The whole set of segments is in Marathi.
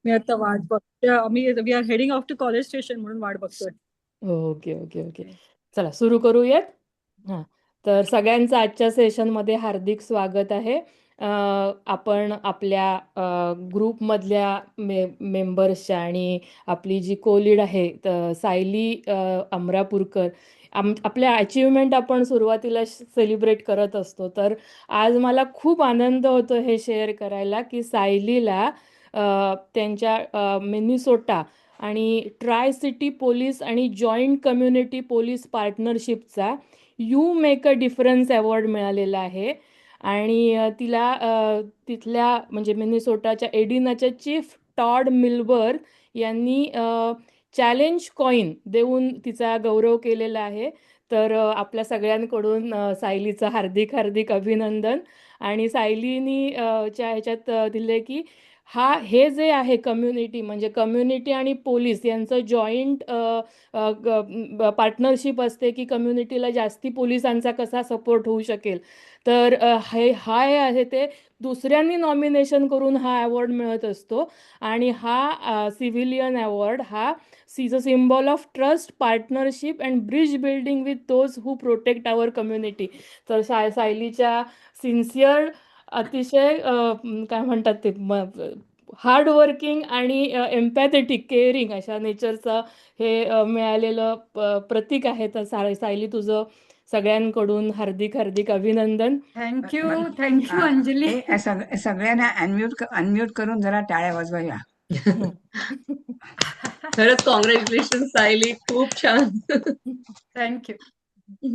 मी आता वाट बघतोय. आम्ही we are heading off to college station म्हणून वाट बघतोय. Okay okay okay. चला सुरू करूयात. हां, तर सगळ्यांचं आजच्या सेशनमध्ये हार्दिक स्वागत आहे. आपण आपल्या ग्रुपमधल्या मेंबर्सच्या आणि आपली जी कोलीड आहे सायली अमरापूरकर, आपल्या अचिव्हमेंट आपण सुरुवातीला सेलिब्रेट करत असतो. तर आज मला खूप आनंद होतो हे शेअर करायला की सायलीला त्यांच्या मिनिसोटा आणि ट्राय सिटी पोलीस आणि जॉईंट कम्युनिटी पोलीस पार्टनरशिपचा you make a difference award मिळालेला आहे. आणि तिला तिथल्या म्हणजे मिनिसोटाच्या एडिनाच्या चीफ टॉड मिल्बर यांनी चॅलेंज कॉइन देऊन तिचा गौरव केलेला आहे. तर आपल्या सगळ्यांकडून सायलीचं हार्दिक हार्दिक अभिनंदन. आणि सायलीनी ह्याच्यात दिले की हे जे आहे कम्युनिटी म्हणजे कम्युनिटी आणि पोलीस यांचं जॉईंट पार्टनरशिप असते की कम्युनिटीला जास्ती पोलिसांचा कसा सपोर्ट होऊ शकेल. तर हे आहे ते दुसऱ्यांनी नॉमिनेशन करून हा अवॉर्ड मिळत असतो. आणि हा सिव्हिलियन अवॉर्ड हा sees a symbol of trust, partnership and bridge building with those who protect our community. तर सायलीच्या सिन्सिअर, अतिशय काय म्हणतात ते हार्ड वर्किंग आणि एम्पॅथेटिक, केअरिंग अशा नेचरचं हे मिळालेलं प्रतीक आहे. तर सायली, तुझं सगळ्यांकडून हार्दिक हार्दिक अभिनंदन. थँक्यू पण थँक्यू अंजली. सगळ्यांना अनम्यूट करून जरा टाळ्या वाजवाया. खरंच कॉंग्रॅच्युलेशन सायली, खूप छान. Thank you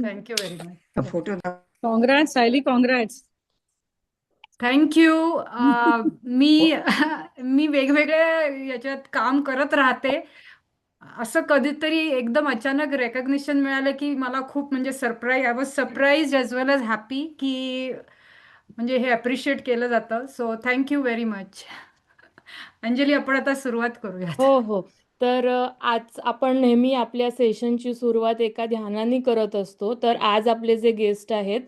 thank you very much. Photo congrats Sayali, congrats. Thank you. मी मी वेगवेगळ्या याच्यात काम करत राहते. असं कधीतरी एकदम अचानक रेकग्निशन मिळालं की मला खूप म्हणजे I was surprise as well as happy की म्हणजे हे अप्रिशिएट केलं जातं. So thank you very much. Anjali, आपण आता सुरुवात करूयात. हो हो. तर आज आपण नेहमी आपल्या सेशनची सुरुवात एका ध्यानाने करत असतो. तर आज आपले जे गेस्ट आहेत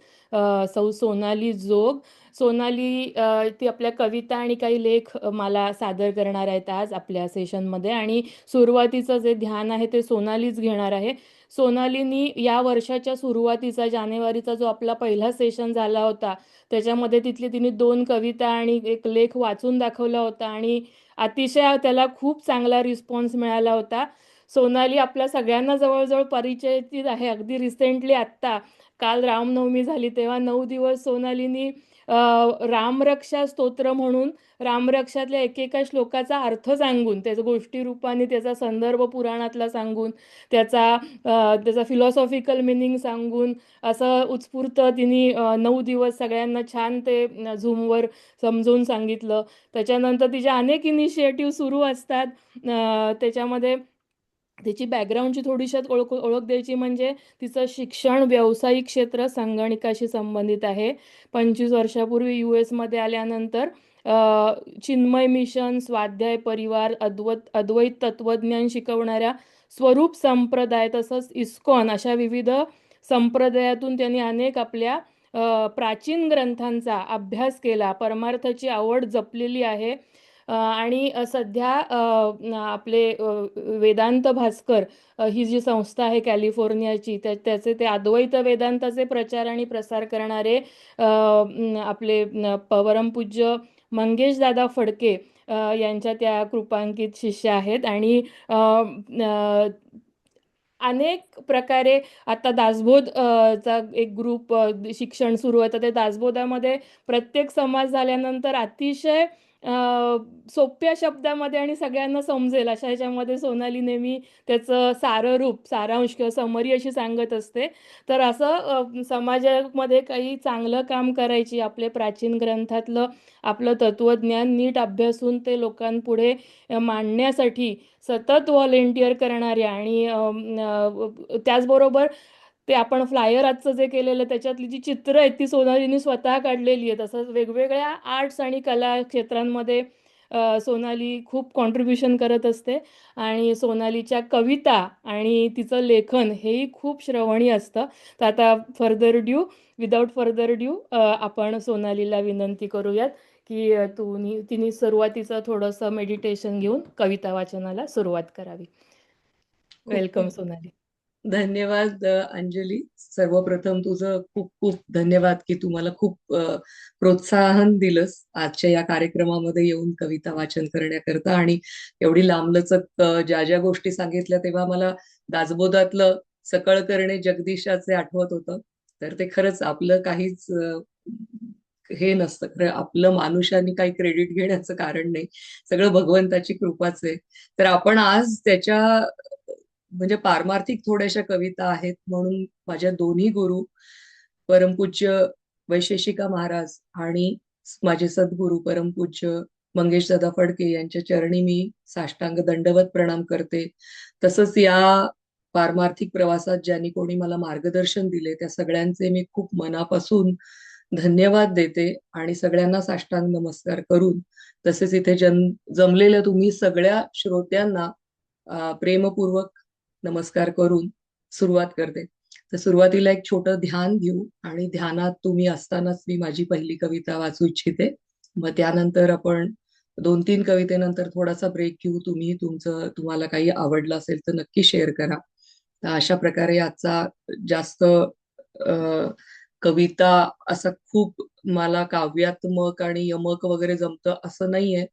सौ सोनाली जोग. सोनाली ती आपल्या कविता आणि काही लेख मला सादर करणार आहेत आज आपल्या सेशनमध्ये. आणि सुरुवातीचं जे ध्यान आहे ते सोनालीच घेणार आहे. सोनालीनी या वर्षाच्या सुरुवातीचा जानेवारीचा जो आपला पहिला सेशन झाला होता त्याच्यामध्ये तिने 2 कविता आणि एक लेख वाचून दाखवला होता आणि अतिशय त्याला खूप चांगला रिस्पॉन्स मिळाला होता. सोनाली आपल्या सगळ्यांना जवळजवळ परिचित आहे. अगदी रिसेंटली आत्ता काल रामनवमी झाली तेव्हा 9 दिवस सोनालीनी रामरक्षा स्तोत्र म्हणून रामरक्षातल्या एकेका श्लोकाचा अर्थ सांगून, त्याचा गोष्टी रूपाने त्याचा संदर्भ पुराणातला सांगून, त्याचा फिलॉसॉफिकल मिनिंग सांगून असं उत्स्फूर्त तिने 9 दिवस सगळ्यांना छान ते झूमवर समजून सांगितलं. त्याच्यानंतर तिचे अनेक इनिशिएटिव्ह सुरू असतात. त्याच्यामध्ये तिची बॅकग्राऊंडची थोडीशी ओळख द्यायची म्हणजे तिचं शिक्षण व्यावसायिक क्षेत्र संगणकाशी संबंधित आहे. 25 वर्षापूर्वी US मध्ये आल्यानंतर चिन्मय मिशन, स्वाध्याय परिवार, अद्वैत तत्वज्ञान शिकवणाऱ्या स्वरूप संप्रदाय तसंच इस्कॉन अशा विविध संप्रदायातून त्यांनी अनेक आपल्या प्राचीन ग्रंथांचा अभ्यास केला. परमार्थाची आवड जपलेली आहे. आणि सध्या आपले वेदांत भास्कर ही जी संस्था आहे कॅलिफोर्नियाची त्याचे ते अद्वैत वेदांताचे प्रचार आणि प्रसार करणारे आपले परमपूज्य मंगेश दादा फडके यांच्या त्या कृपांकित शिष्य आहेत. आणि अनेक प्रकारे आता दासबोध चा एक ग्रुप शिक्षण सुरू आहे. तर ते दासबोधामध्ये प्रत्येक समाज झाल्यानंतर अतिशय सोप्या शब्दामध्ये आणि सगळ्यांना समजेल अशा ह्याच्यामध्ये सोनाली नेहमी त्याचं सारांश किंवा समरी अशी सांगत असते. तर असं समाजामध्ये काही चांगलं काम करायची, आपले प्राचीन ग्रंथातलं आपलं तत्वज्ञान नीट अभ्यासून ते लोकांपुढे मांडण्यासाठी सतत व्हॉलेंटिअर करणाऱ्या आणि त्याचबरोबर ते आपण फ्लायर आजचं जे केलेलं त्याच्यातली जी चित्र आहेत ती सोनालीने स्वतः काढलेली आहेत. तसंच वेगवेगळ्या आर्ट्स आणि कला क्षेत्रांमध्ये सोनाली खूप कॉन्ट्रीब्युशन करत असते. आणि सोनालीच्या कविता आणि तिचं लेखन हेही खूप श्रवणी असतं. तर आता विदाऊट फर्दर ड्यू आपण सोनालीला विनंती करूयात की तिने सुरुवातीचं थोडंसं मेडिटेशन घेऊन कविता वाचनाला सुरुवात करावी. खूप वेलकम खूप सोनाली. धन्यवाद अंजली. सर्वप्रथम तुझं खूप खूप धन्यवाद की तू मला खूप प्रोत्साहन दिलंस आजच्या या कार्यक्रमामध्ये येऊन कविता वाचन करण्याकरता. आणि एवढी लांबलचक ज्या ज्या गोष्टी सांगितल्या तेव्हा मला दासबोधातलं सकळ करणे जगदीशाचे आठवत होतं. तर ते खरंच आपलं काहीच हे नसतं. खरं आपलं मानुषाने काही क्रेडिट घेण्याचं कारण नाही, सगळं भगवंताची कृपाच आहे. तर आपण आज त्याच्या म्हणजे पारमार्थिक थोड्याशा कविता आहेत म्हणून माझ्या दोन्ही गुरु परमपूज्य वैशेषिका महाराज आणि माझे सद्गुरू परमपूज्य मंगेश दादा फडके यांच्या चरणी मी साष्टांग दंडवत प्रणाम करते. तसंच या पारमार्थिक प्रवासात ज्यांनी कोणी मला मार्गदर्शन दिले त्या सगळ्यांचे मी खूप मनापासून धन्यवाद देते आणि सगळ्यांना साष्टांग नमस्कार करून तसेच इथे जमलेल्या तुम्ही सगळ्या श्रोत्यांना प्रेमपूर्वक नमस्कार करून सुरुवात करते. तर सुरुवातीला एक छोटं ध्यान घेऊ आणि ध्यानात तुम्ही असतानाच मी माझी पहिली कविता वाचू इच्छिते. मग त्यानंतर आपण 2-3 कवितेनंतर थोडासा ब्रेक घेऊ. तुम्हाला काही आवडलं असेल तर नक्की शेअर करा. तर अशा प्रकारे आजचा जास्त कविता असं खूप मला काव्यात्मक आणि यमक वगैरे जमतं असं नाहीये,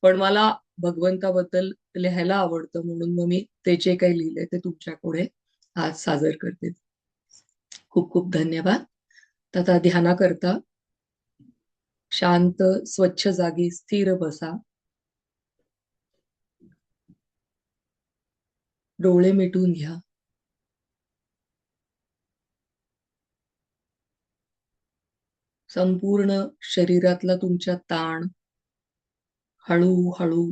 पण मला भगवंताबद्दल लिहायला आवडतं म्हणून मग मी ते जे काही लिहिलंय ते तुमच्या पुढे आज सादर करते. खूप खूप धन्यवाद. तर आता ध्यानाकरता शांत स्वच्छ जागी स्थिर बसा. डोळे मिटून घ्या. संपूर्ण शरीरातला तुमच्या ताण हळूहळू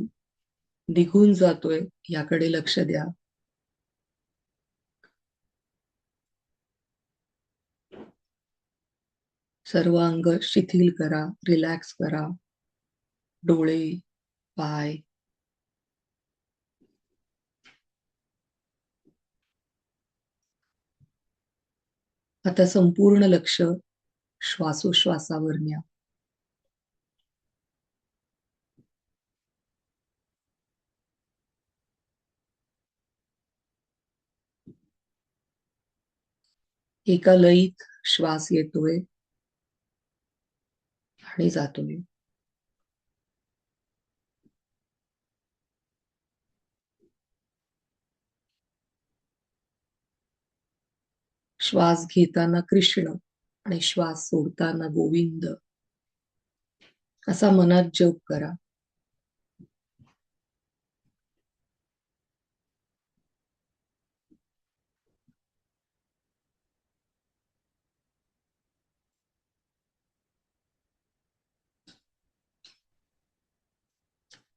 निघून जातोय याकडे लक्ष द्या. सर्व अंग शिथिल करा, रिलॅक्स करा. डोळे, पाय, आता संपूर्ण लक्ष श्वासोश्वासावर न्या. एका लयीत श्वास येतोय आणि जातोय. श्वास घेताना कृष्ण आणि श्वास सोडताना गोविंद असा मनात जप करा.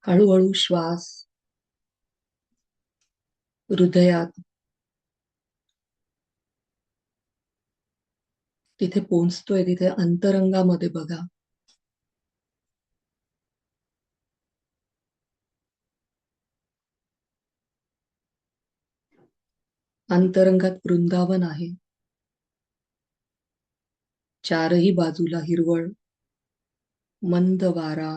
हळूहळू श्वास हृदयात तिथे पोहोचतोय, तिथे अंतरंगामध्ये बघा. अंतरंगात वृंदावन आहे. चारही बाजूला हिरवळ, मंद वारा,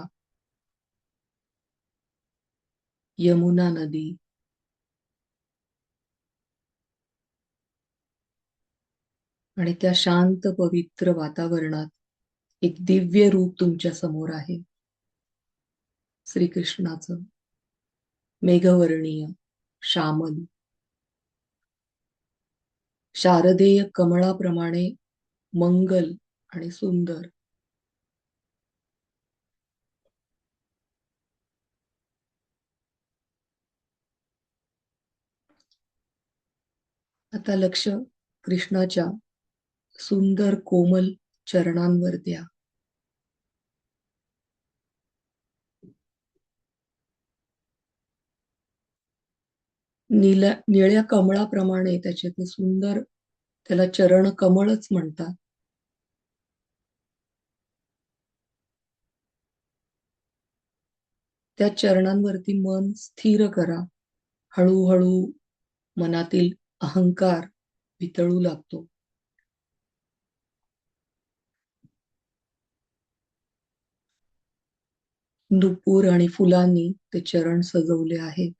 यमुना नदी, आणि त्या शांत पवित्र वातावरणात एक दिव्य रूप तुमच्या समोर आहे. श्रीकृष्णाचं मेघवर्णीय, श्यामल, शारदेय कमळाप्रमाणे मंगल आणि सुंदर. आता लक्ष कृष्णाच्या सुंदर कोमल चरणांवर द्या. निळ्या कमळाप्रमाणे त्याचे ते सुंदर, त्याला चरण कमळच म्हणतात. त्या चरणांवरती मन स्थिर करा. हळूहळू मनातील अहंकार वितळू लागतो. नुपूर आणि फुलांनी ते चरण सजवले आहेत.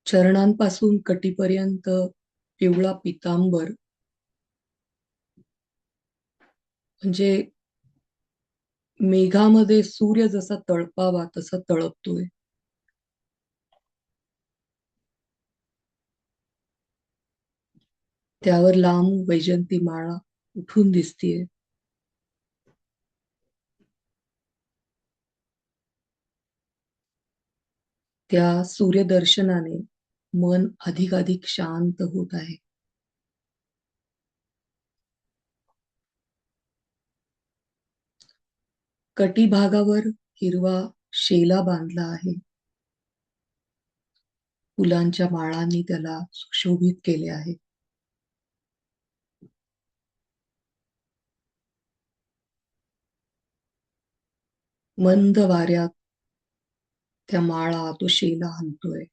चरणांपासून कटीपर्यंत पिवळा पितांबर, म्हणजे मेघामध्ये सूर्य जसा तळपावा तसा तळपतोय. त्यावर लांब वैजंती माळा उठून दिसतीये. त्या सूर्यदर्शनाने मन अधिकाधिक शांत होत आहे. कटी भागावर हिरवा शेला बांधला आहे. फुलांच्या माळांनी त्याला सुशोभित केले आहे. मंद वाऱ्यात त्या माळा, तो शेला हलतोय.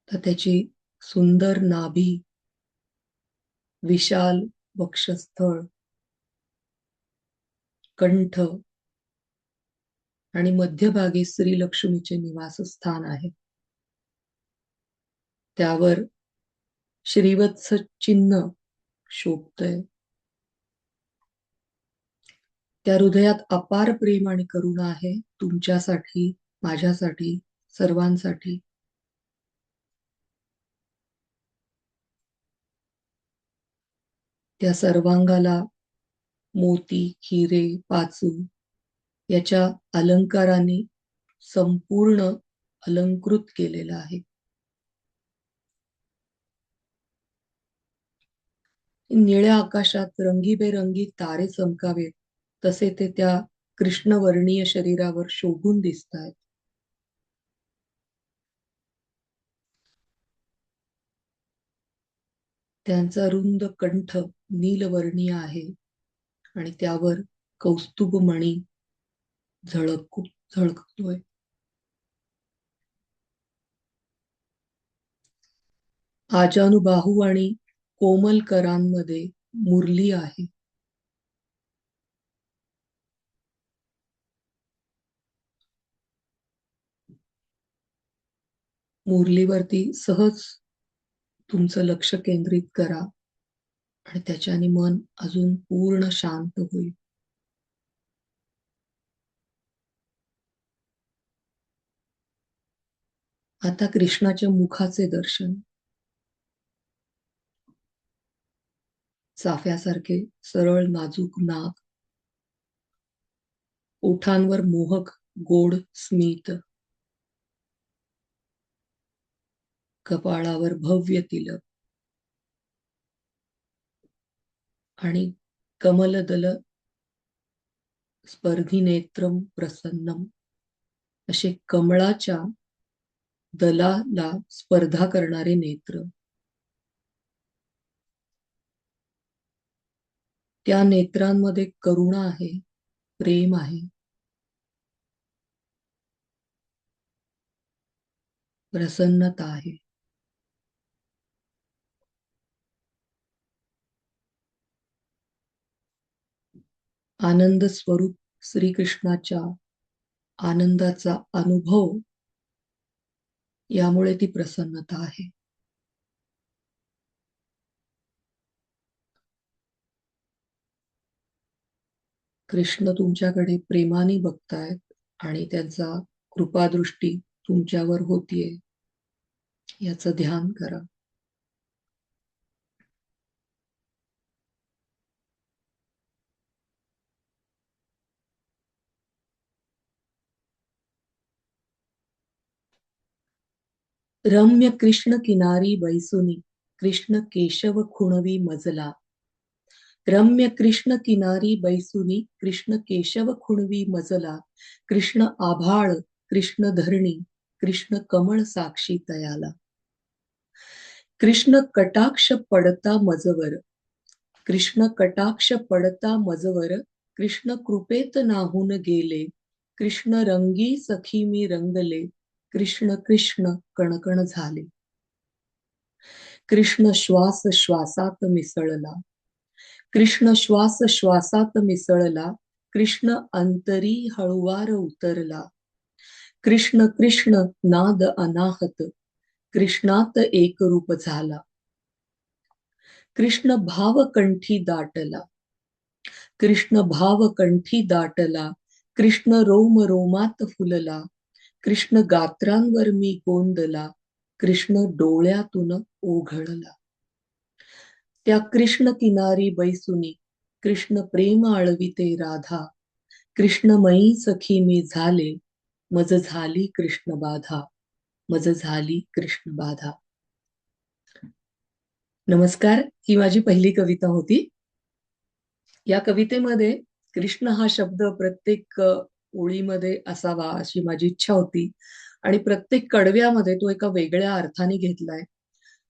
तर त्याची सुंदर नाभी, विशाल वक्षस्थळ, कंठ आणि मध्यभागी श्रीलक्ष्मीचे निवासस्थान आहे. त्यावर श्रीवत्स चिन्ह शोभतय. त्या हृदयात अपार प्रेम आणि करुणा आहे, तुमच्यासाठी, माझ्यासाठी, सर्वांसाठी. त्या सर्वांगाला मोती, हिरे, पाचू याच्या अलंकाराने संपूर्ण अलंकृत केलेलं आहे. निळ्या आकाशात रंगीबेरंगी तारे चमकावेत तसे ते त्या कृष्णवर्णीय शरीरावर शोभून दिसत आहेत. त्यांचा रुंद कंठ नीलवर्णीय आहे आणि त्यावर कौस्तुभमणी झळकतोय. आजानुबाहू आणि कोमल करांमध्ये मुरली आहे. मुरलीवरती सहज तुमचं लक्ष केंद्रित करा आणि त्याच्याने मन अजून पूर्ण शांत होईल. आता कृष्णाच्या मुखाचे दर्शन. चाफ्यासारखे सरळ नाजूक नाक, ओठांवर मोहक गोड स्मित, कपाळावर भव्य तिलक आणि कमलदल स्पर्धी नेत्रम प्रसन्नम, असे कमळाच्या दलाला स्पर्धा करणारे नेत्र. त्या नेत्रांमध्ये करुणा आहे, प्रेम आहे, प्रसन्नता आहे. आनंद स्वरूप श्रीकृष्णाच्या आनंदाचा अनुभव, यामुळे ती प्रसन्नता आहे. कृष्ण तुमच्याकडे प्रेमाने बघतायत आणि त्यांचा कृपादृष्टी तुमच्यावर होतीये, याचं ध्यान करा. रम्य कृष्ण किनारी बैसुनी, कृष्ण केशव खुणवी मजला. रम्य कृष्ण किनारी बैसुनी, कृष्ण केशव खुणवी मजला. कृष्ण आभाळ, कृष्ण धरणी, कृष्ण कमळ साक्षी तयाला. कृष्ण कटाक्ष पडता मजवर, कृष्ण कटाक्ष पडता मजवर. कृष्ण कृपेत नाहून गेले, कृष्ण रंगी सखी मी रंगले. कृष्ण कृष्ण कणकण झाले. कृष्ण श्वास श्वासात मिसळला. कृष्ण श्वास श्वासात मिसळला. कृष्ण अंतरी हळुवार उतरला. कृष्ण कृष्ण नाद अनाहत. कृष्णात एक रूप झाला. कृष्ण भाव कंठी दाटला. कृष्ण भाव कंठी दाटला. कृष्ण रोम रोमात फुलला. कृष्ण गात्रांवर मी गोंदला. कृष्ण डोळ्यातून ओघळला. त्या कृष्ण किनारी बैसुनी कृष्ण प्रेम आळविते राधा. कृष्णमयी सखी मी झाले. मज झाली कृष्ण बाधा. मज झाली कृष्ण बाधा. नमस्कार. ही माझी पहिली कविता होती. या कवितेमध्ये कृष्ण हा शब्द प्रत्येक ओळीमध्ये असावा अशी माझी इच्छा होती आणि प्रत्येक कडव्यामध्ये तो एका वेगळ्या अर्थाने घेतलाय.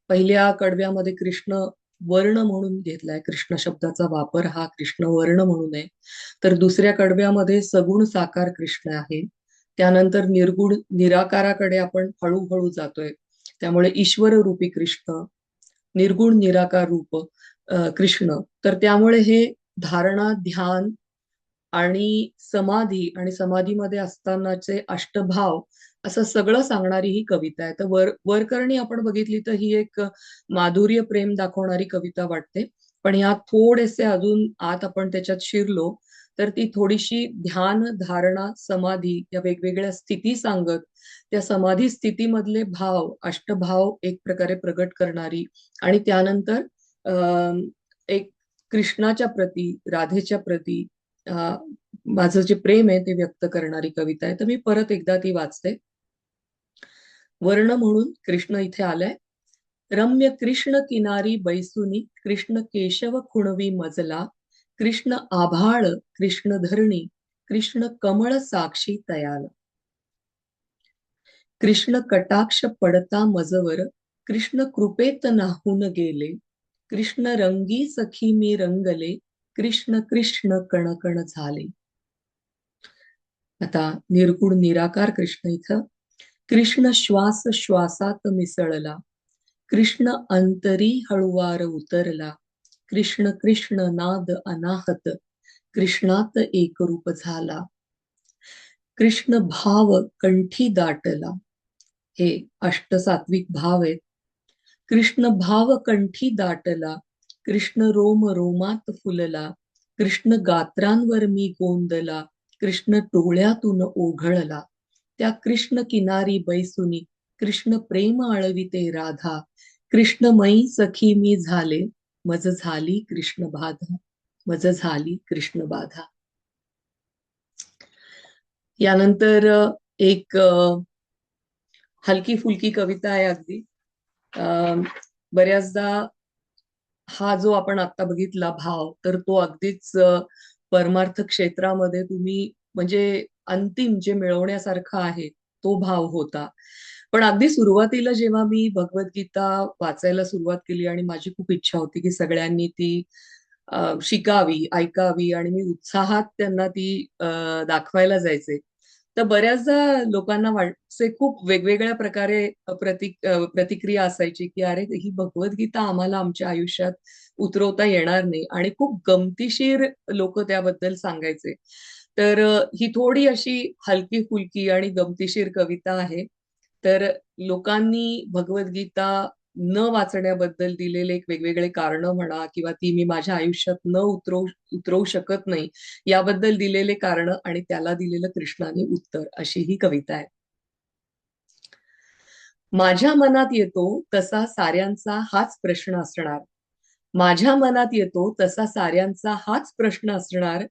पहिल्या कडव्यामध्ये कृष्ण वर्ण म्हणून घेतलाय. कृष्ण शब्दाचा वापर हा कृष्ण वर्ण म्हणून आहे. तर दुसऱ्या कडव्यामध्ये सगुण साकार कृष्ण आहे. त्यानंतर निर्गुण निराकाराकडे आपण हळूहळू जातोय. त्यामुळे ईश्वर रूपी कृष्ण, निर्गुण निराकार रूप कृष्ण. तर त्यामुळे हे धारणा, ध्यान आणि समाधी आणि समाधीमध्ये असतानाचे अष्टभाव असं सगळं सांगणारी ही कविता आहे. तर वरकरणी आपण बघितली तर ही एक माधुर्य प्रेम दाखवणारी कविता वाटते. पण यात थोडेसे अजून आत आपण त्याच्यात शिरलो तर ती थोडीशी ध्यान, धारणा, समाधी या वेगवेगळ्या स्थिती सांगत त्या समाधी स्थितीमधले भाव, अष्टभाव एक प्रकारे प्रगट करणारी आणि त्यानंतर एक कृष्णाच्या प्रती, राधेच्या प्रती माझं जे प्रेम आहे ते व्यक्त करणारी कविता आहे. तर मी परत एकदा ती वाचते. वर्ण म्हणून कृष्ण इथे आलाय. रम्य कृष्ण किनारी बैसुनी कृष्ण केशव खुणवी मजला. कृष्ण आभाळ कृष्ण धरणी कृष्ण कमळ साक्षी तयाला. कृष्ण कटाक्ष पडता मजवर कृष्ण कृपेत नाहून गेले. कृष्ण रंगी सखी मी रंगले. कृष्ण कृष्ण कणकण झाले. आता निर्गुण निराकार कृष्ण इथं. कृष्ण श्वास श्वासात मिसळला. कृष्ण अंतरी हळुवार उतरला. कृष्ण कृष्ण नाद अनाहत. कृष्णात एक रूप झाला. कृष्ण भाव कंठी दाटला. हे अष्टसात्विक भाव आहेत. कृष्ण भाव कंठी दाटला. कृष्ण रोम रोमात फुलला. कृष्ण गात्रांवर मी गोंदला. कृष्ण डोळ्यातून ओघळला. त्या कृष्ण किनारी बैसुनी कृष्ण प्रेम आळविते राधा. कृष्णमयी सखी मी झाले. मज झाली कृष्ण बाधा. मज झाली कृष्ण बाधा. यानंतर एक हलकी फुलकी कविता आहे अगदी. बऱ्याचदा हा जो आपण आता बघितला भाव तर तो अगदीच परमार्थ क्षेत्रामध्ये तुम्ही म्हणजे अंतिम जे मिळवण्यासारखं आहे तो भाव होता. पण अगदी सुरुवातीला जेव्हा मी भगवद्गीता वाचायला सुरुवात केली आणि माझी खूप इच्छा होती की सगळ्यांनी ती शिकावी, ऐकावी आणि मी उत्साहात त्यांना ती दाखवायला जायचे. तर बऱ्याचदा लोकांना वाटसे खूप वेगवेगळ्या प्रकारे प्रतिक्रिया असायची की अरे ही भगवद्गीता आम्हाला आमच्या आयुष्यात उतरवता येणार नाही आणि खूप गमतीशीर लोक त्याबद्दल सांगायचे. तर ही थोडी अशी हलकी फुलकी आणि गमतीशीर कविता आहे. तर लोकांनी भगवद्गीता न वाचण्याबद्दल दिलेले एक वेगवेगळे कारण म्हणा किंवा ती मी माझ्या आयुष्यात न उतरवू शकत नाही याबद्दल दिलेले कारण आणि त्याला दिलेलं कृष्णाने उत्तर अशी ही कविता आहे. माझ्या मनात येतो तसा साऱ्यांचा हाच प्रश्न असणार. माझ्या मनात येतो तसा साऱ्यांचा हाच प्रश्न असणार.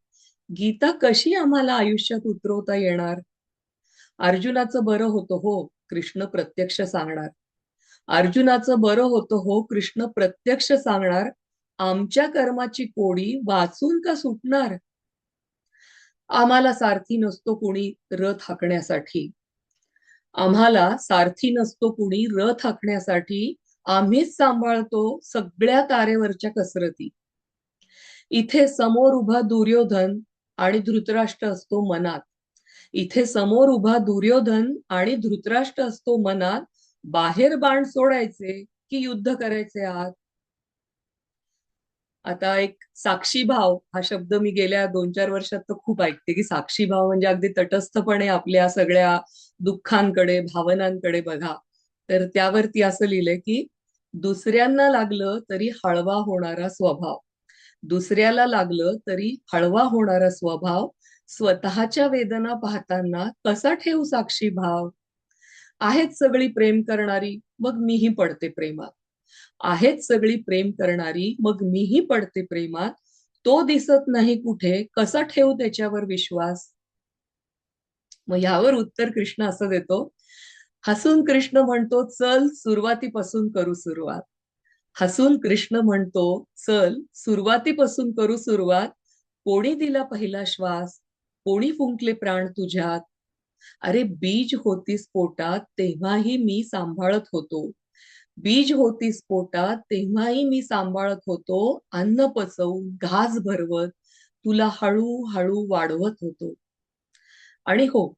गीता कशी आम्हाला आयुष्यात उतरवता येणार. अर्जुनाचं बरं होतं हो, कृष्ण प्रत्यक्ष सांगणार. अर्जुनाचं बरं होतं हो, कृष्ण प्रत्यक्ष सांगणार. आमच्या कर्माची कोडी वाचून का सुटणार. आम्हाला सारथी नसतो कुणी रथ हाकण्यासाठी. आम्हाला सारथी नसतो कुणी रथ हाकण्यासाठी. आम्हीच सांभाळतो सगळ्या तारेवरच्या कसरती. इथे समोर उभा दुर्योधन आणि धृतराष्ट्र असतो मनात. इथे समोर उभा दुर्योधन आणि धृतराष्ट्र असतो मनात, बाहेर बाण सोडायचे की युद्ध करायचे आत. आता एक साक्षी भाव हा शब्द मी गेल्या 2-4 वर्षात तर खूप ऐकते, की साक्षी भाव म्हणजे अगदी तटस्थपणे आपल्या सगळ्या दुःखांकडे, भावनांकडे बघा. तर त्यावरती असं लिहिलंय, की दुसऱ्यांना लागलं तरी हळवा होणारा स्वभाव, दुसऱ्याला लागलं तरी हळवा होणारा स्वभाव, स्वतःच्या वेदना पाहताना कसा ठेवू साक्षी भाव. आहेत सगळी प्रेम करणारी, मग मीही पडते प्रेमात. आहेत सगळी प्रेम करणारी, मग मीही पडते प्रेमात. तो दिसत नाही कुठे, कसा ठेवू त्याच्यावर विश्वास. मग यावर उत्तर कृष्ण असं देतो, हसून कृष्ण म्हणतो, चल सुरुवातीपासून करू सुरुवात. हसून कृष्ण म्हणतो, चल सुरुवातीपासून करू सुरुवात. कोणी दिला पहिला श्वास, कोणी फुंकले प्राण तुझ्यात. अरे बीज होतीस पोटात तेव्हाही मी सांभाळत होतो, बीज होतीस पोटात तेव्हाही मी सांभाळत होतो, अन्न पचवून घास भरवत तुला हळूहळू वाढवत होतो. आणि हो,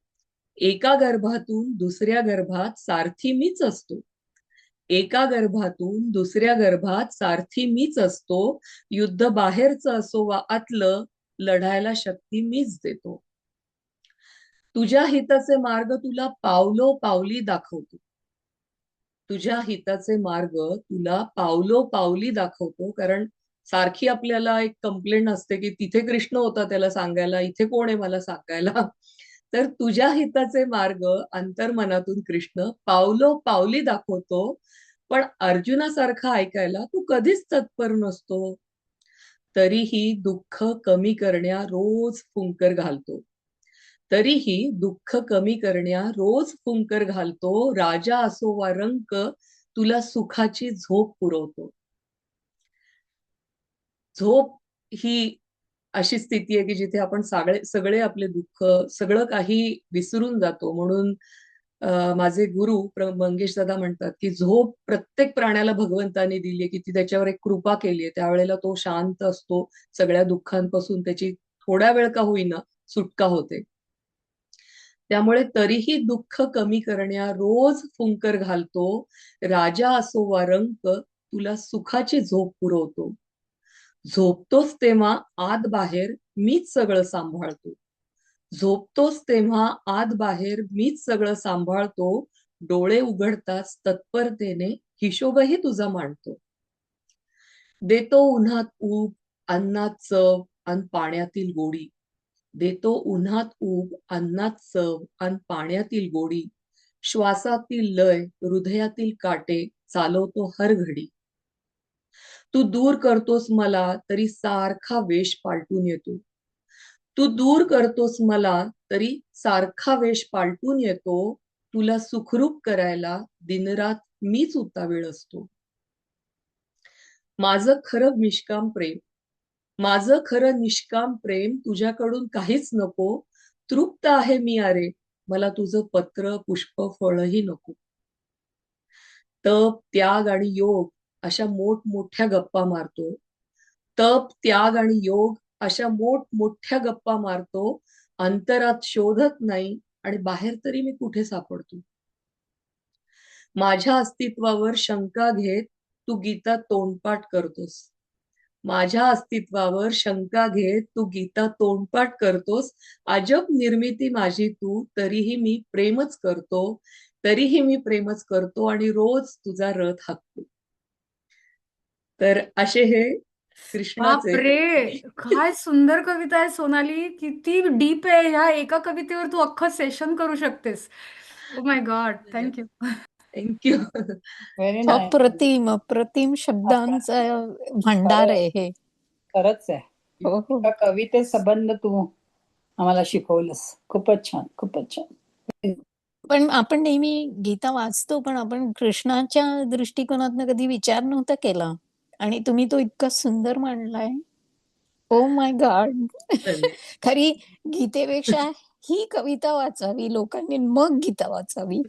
एका गर्भातून दुसऱ्या गर्भात सारथी मीच असतो, एका गर्भातून दुसऱ्या गर्भात सारथी मीच असतो. युद्ध बाहेरचं असो वा आतलं, लढायला शक्ती मीच देतो. तुझ्या हिताचे मार्ग तुला पावलो पावली दाखवतो, तुझ्या हिताचे मार्ग तुला पावलो पावली दाखवतो. कारण सारखी आपल्याला एक कंप्लेंट असते, की तिथे कृष्ण होता त्याला सांगायला, इथे कोण आहे मला सांगायला. तर तुझ्या हिताचे मार्ग अंतर्मनातून कृष्ण पावलो पावली दाखवतो. पण अर्जुनासारखा ऐकायला तू कधीच तत्पर नसतो. तरीही दुःख कमी करण्या रोज फुंकर घालतो, तरीही दुःख कमी करण्या रोज फुंकर घालतो. राजा असो वा रंक, तुला सुखाची झोप पुरवतो. झोप ही अशी स्थिती आहे की जिथे आपण सगळे सगळे आपले दुःख, सगळं काही विसरून जातो. म्हणून माझे गुरु मंगेश दादा म्हणतात, की झोप प्रत्येक प्राण्याला भगवंताने दिली आहे, की ती त्याच्यावर एक कृपा केली आहे. त्यावेळेला तो शांत असतो, सगळ्या दुःखांपासून त्याची थोड्या वेळ का होईना सुटका होते. त्यामुळे तरीही दुःख कमी करण्या रोज फुंकर घालतो. राजा असो वा रंक, तुला सुखाची झोप पुरवतो. झोपतोस तेव्हा आत बाहेर मीच सगळं सांभाळतो, झोपतोस तेव्हा आत बाहेर मीच सगळं सांभाळतो. डोळे उघडताच तत्परतेने हिशोबही तुझा मांडतो. देतो उन्हात ऊब, अन्नात चव अन पाण्यातील गोडी. देतो उन्हात ऊब, अन्नात चव अन पाण्यातील गोडी. श्वासातील लय, हृदयातील काटे चालवतो हर घडी. तू दूर करतोस मला तरी सारखा वेश पालटून येतो, तू दूर करतोस मला तरी सारखा वेश पालटून येतो. तुला सुखरूप करायला दिनरात मीच उतावीळ असतो. माझं खरं निष्काम प्रेम, माझं खरं निष्काम प्रेम तुझ्याकडून काहीच नको. तृप्त आहे मी अरे, मला तुझं पत्र पुष्प फळही नको. तप त्याग आणि योग अशा मोठमोठ्या गप्पा मारतो, तप त्याग आणि योग अशा मोठमोठ्या गप्पा मारतो. अंतरात शोधत नाही आणि बाहेर तरी मी कुठे सापडतो. माझ्या अस्तित्वावर शंका घेत तू गीता तोंडपाठ करतोस, माझ्या अस्तित्वावर शंका घेत तू गीता तोंडपाठ करतोस. अजब निर्मिती माझी तू, तरीही मी प्रेमच करतो, तरीही मी प्रेमच करतो आणि रोज तुझा रथ हाकतो. तर असे हे कृष्णाचे बापरे, काय सुंदर कविता आहे सोनाली. किती डीप आहे. ह्या एका कवितेवर तू अख्खं सेशन करू शकतेस. Oh my God, thank you. Thank you. Very nice. अप्रतिम अप्रतिम शब्दांचा भंडार खरंय, आहे हे. खरंच आहे. हो हो एका कविते संबंध तू आम्हाला शिकवलंस. खूपच छान, खूपच छान. पण आपण नेहमी गीता वाचतो, पण आपण कृष्णाच्या दृष्टिकोनातनं कधी विचार नव्हता केला आणि तुम्ही तो इतका सुंदर मांडलाय. Oh my God. खरी गीतेपेक्षा ही कविता वाचावी लोकांनी, मग गीता वाचावी.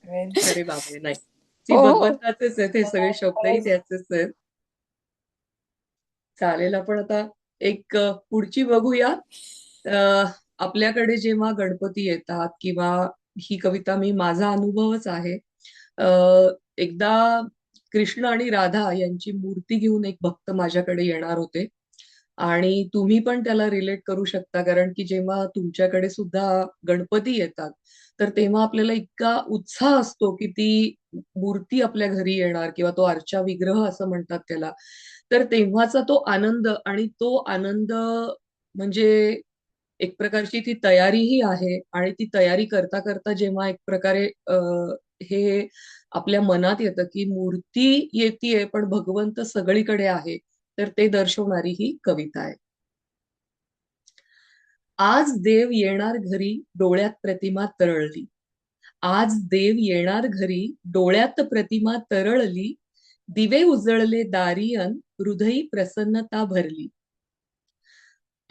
अरे बापरे, नाही, ती हो भगवंताचेच आहेत हे सगळे शब्दही त्याचेच आहेत. चालेल, आपण आता एक पुढची बघूया. आपल्याकडे जेव्हा गणपती येतात किंवा ही कविता माझा अनुभवच आहे. एकदा कृष्ण आणि राधा यांची मूर्ती घेऊन एक भक्त माझ्याकडे येणार होते आणि तुम्ही पण त्याला रिलेट करू शकता, कारण की जेव्हा तुमच्याकडे सुद्धा गणपती येतात तर तेव्हा आपल्याला इतका उत्साह असतो की ती मूर्ती आपल्या घरी येणार किंवा तो अर्चा विग्रह असं म्हणतात त्याला. तर तेव्हाचा तो आनंद आणि तो आनंद म्हणजे एक प्रकारची ती तयारीही आहे आणि ती तयारी करता करता जेव्हा एक प्रकारे हे आपल्या मनात येतं की मूर्ती येतीये पण भगवंत सगळीकडे आहे, तर ते दर्शवणारी ही कविता आहे. आज देव येणार घरी, डोळ्यात प्रतिमा तरळली. आज देव येणार घरी, डोळ्यात प्रतिमा तरळली. दिवे उजळले दारी अन हृदयी प्रसन्नता भरली.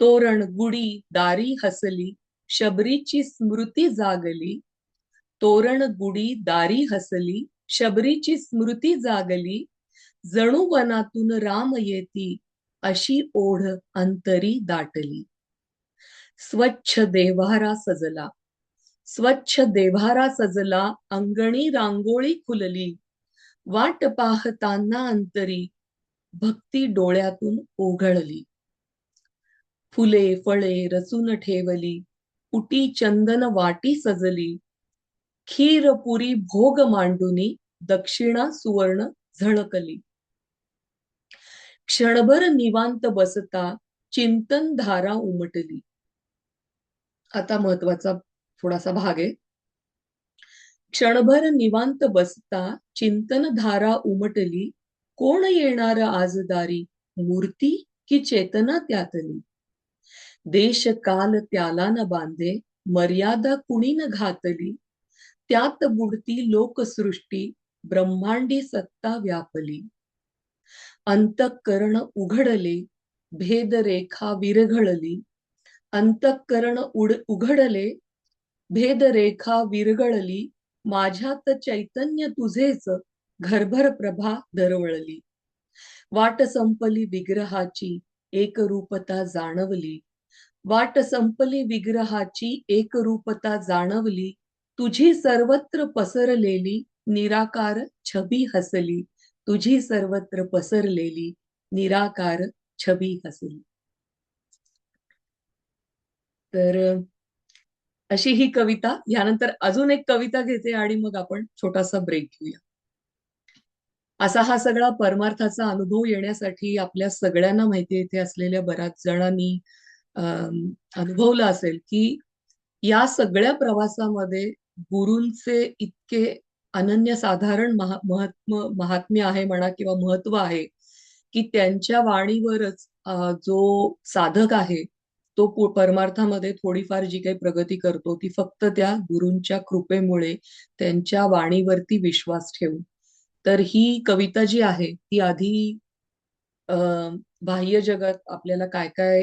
तोरण गुढी दारी हसली, शबरीची स्मृती जागली. तोरण गुढी दारी हसली, शबरीची स्मृती जागली. जणू वनातून राम येती, अशी ओढ अंतरी दाटली. स्वच्छ देव्हारा सजला, स्वच्छ देव्हारा सजला. अंगणी रांगोळी खुलली. वाट पाहताना अंतरी भक्ती डोळ्यातून ओघळली. फुले फळे रचून ठेवली, उटी चंदन वाटी सजली. खीर पुरी भोग मांडुनी, दक्षिणा सुवर्ण झळकली. क्षणभर निवांत बसता, चिंतन धारा उमटली. आता महत्वाचा थोडासा भाग आहे. क्षणभर निवांत बसता, चिंतन धारा उमटली. कोण येणार आज दारी, मूर्ती की चेतना त्यातली. देश काल त्याला न बांधे, मर्यादा कुणी न घातली. त्यात बुडती लोकसृष्टी, ब्रह्मांडी सत्ता व्यापली. अंतःकरण उघडले, भेदरेखा विरघळली. अंतःकरण उघडले, भेदरेखा विरघळली. माझ्यात चैतन्य तुझेच, घरभर प्रभा दरवळली. वाट संपली विग्रहाची, एकरूपता जाणवली. वाट संपली विग्रहाची, एकरूपता जाणवली. तुझी सर्वत्र पसरलेली निराकार छबी हसली. तुझी सर्वत्र पसरलेली निराकार छबी हसली. तर अशी ही कविता. यानंतर अजून एक कविता घेते आणि मग आपण छोटासा ब्रेक घेऊया. असा हा सगळा परमार्थाचा अनुभव येण्यासाठी आपल्या सगळ्यांना माहिती इथे असलेल्या बऱ्याच जणांनी अनुभवलं असेल की या सगळ्या प्रवासामध्ये गुरूंचे इतके अनन्यसाधारण महात्म्य आहे म्हणा किंवा महत्व आहे की त्यांच्या वाणीवरच जो साधक आहे तो परमार्थामध्ये थोडीफार जी काही प्रगती करतो ती फक्त त्या गुरूंच्या कृपेमुळे, त्यांच्या वाणीवरती विश्वास ठेवून. तर ही कविता जी आहे ती आधी बाह्य जगात आपल्याला काय काय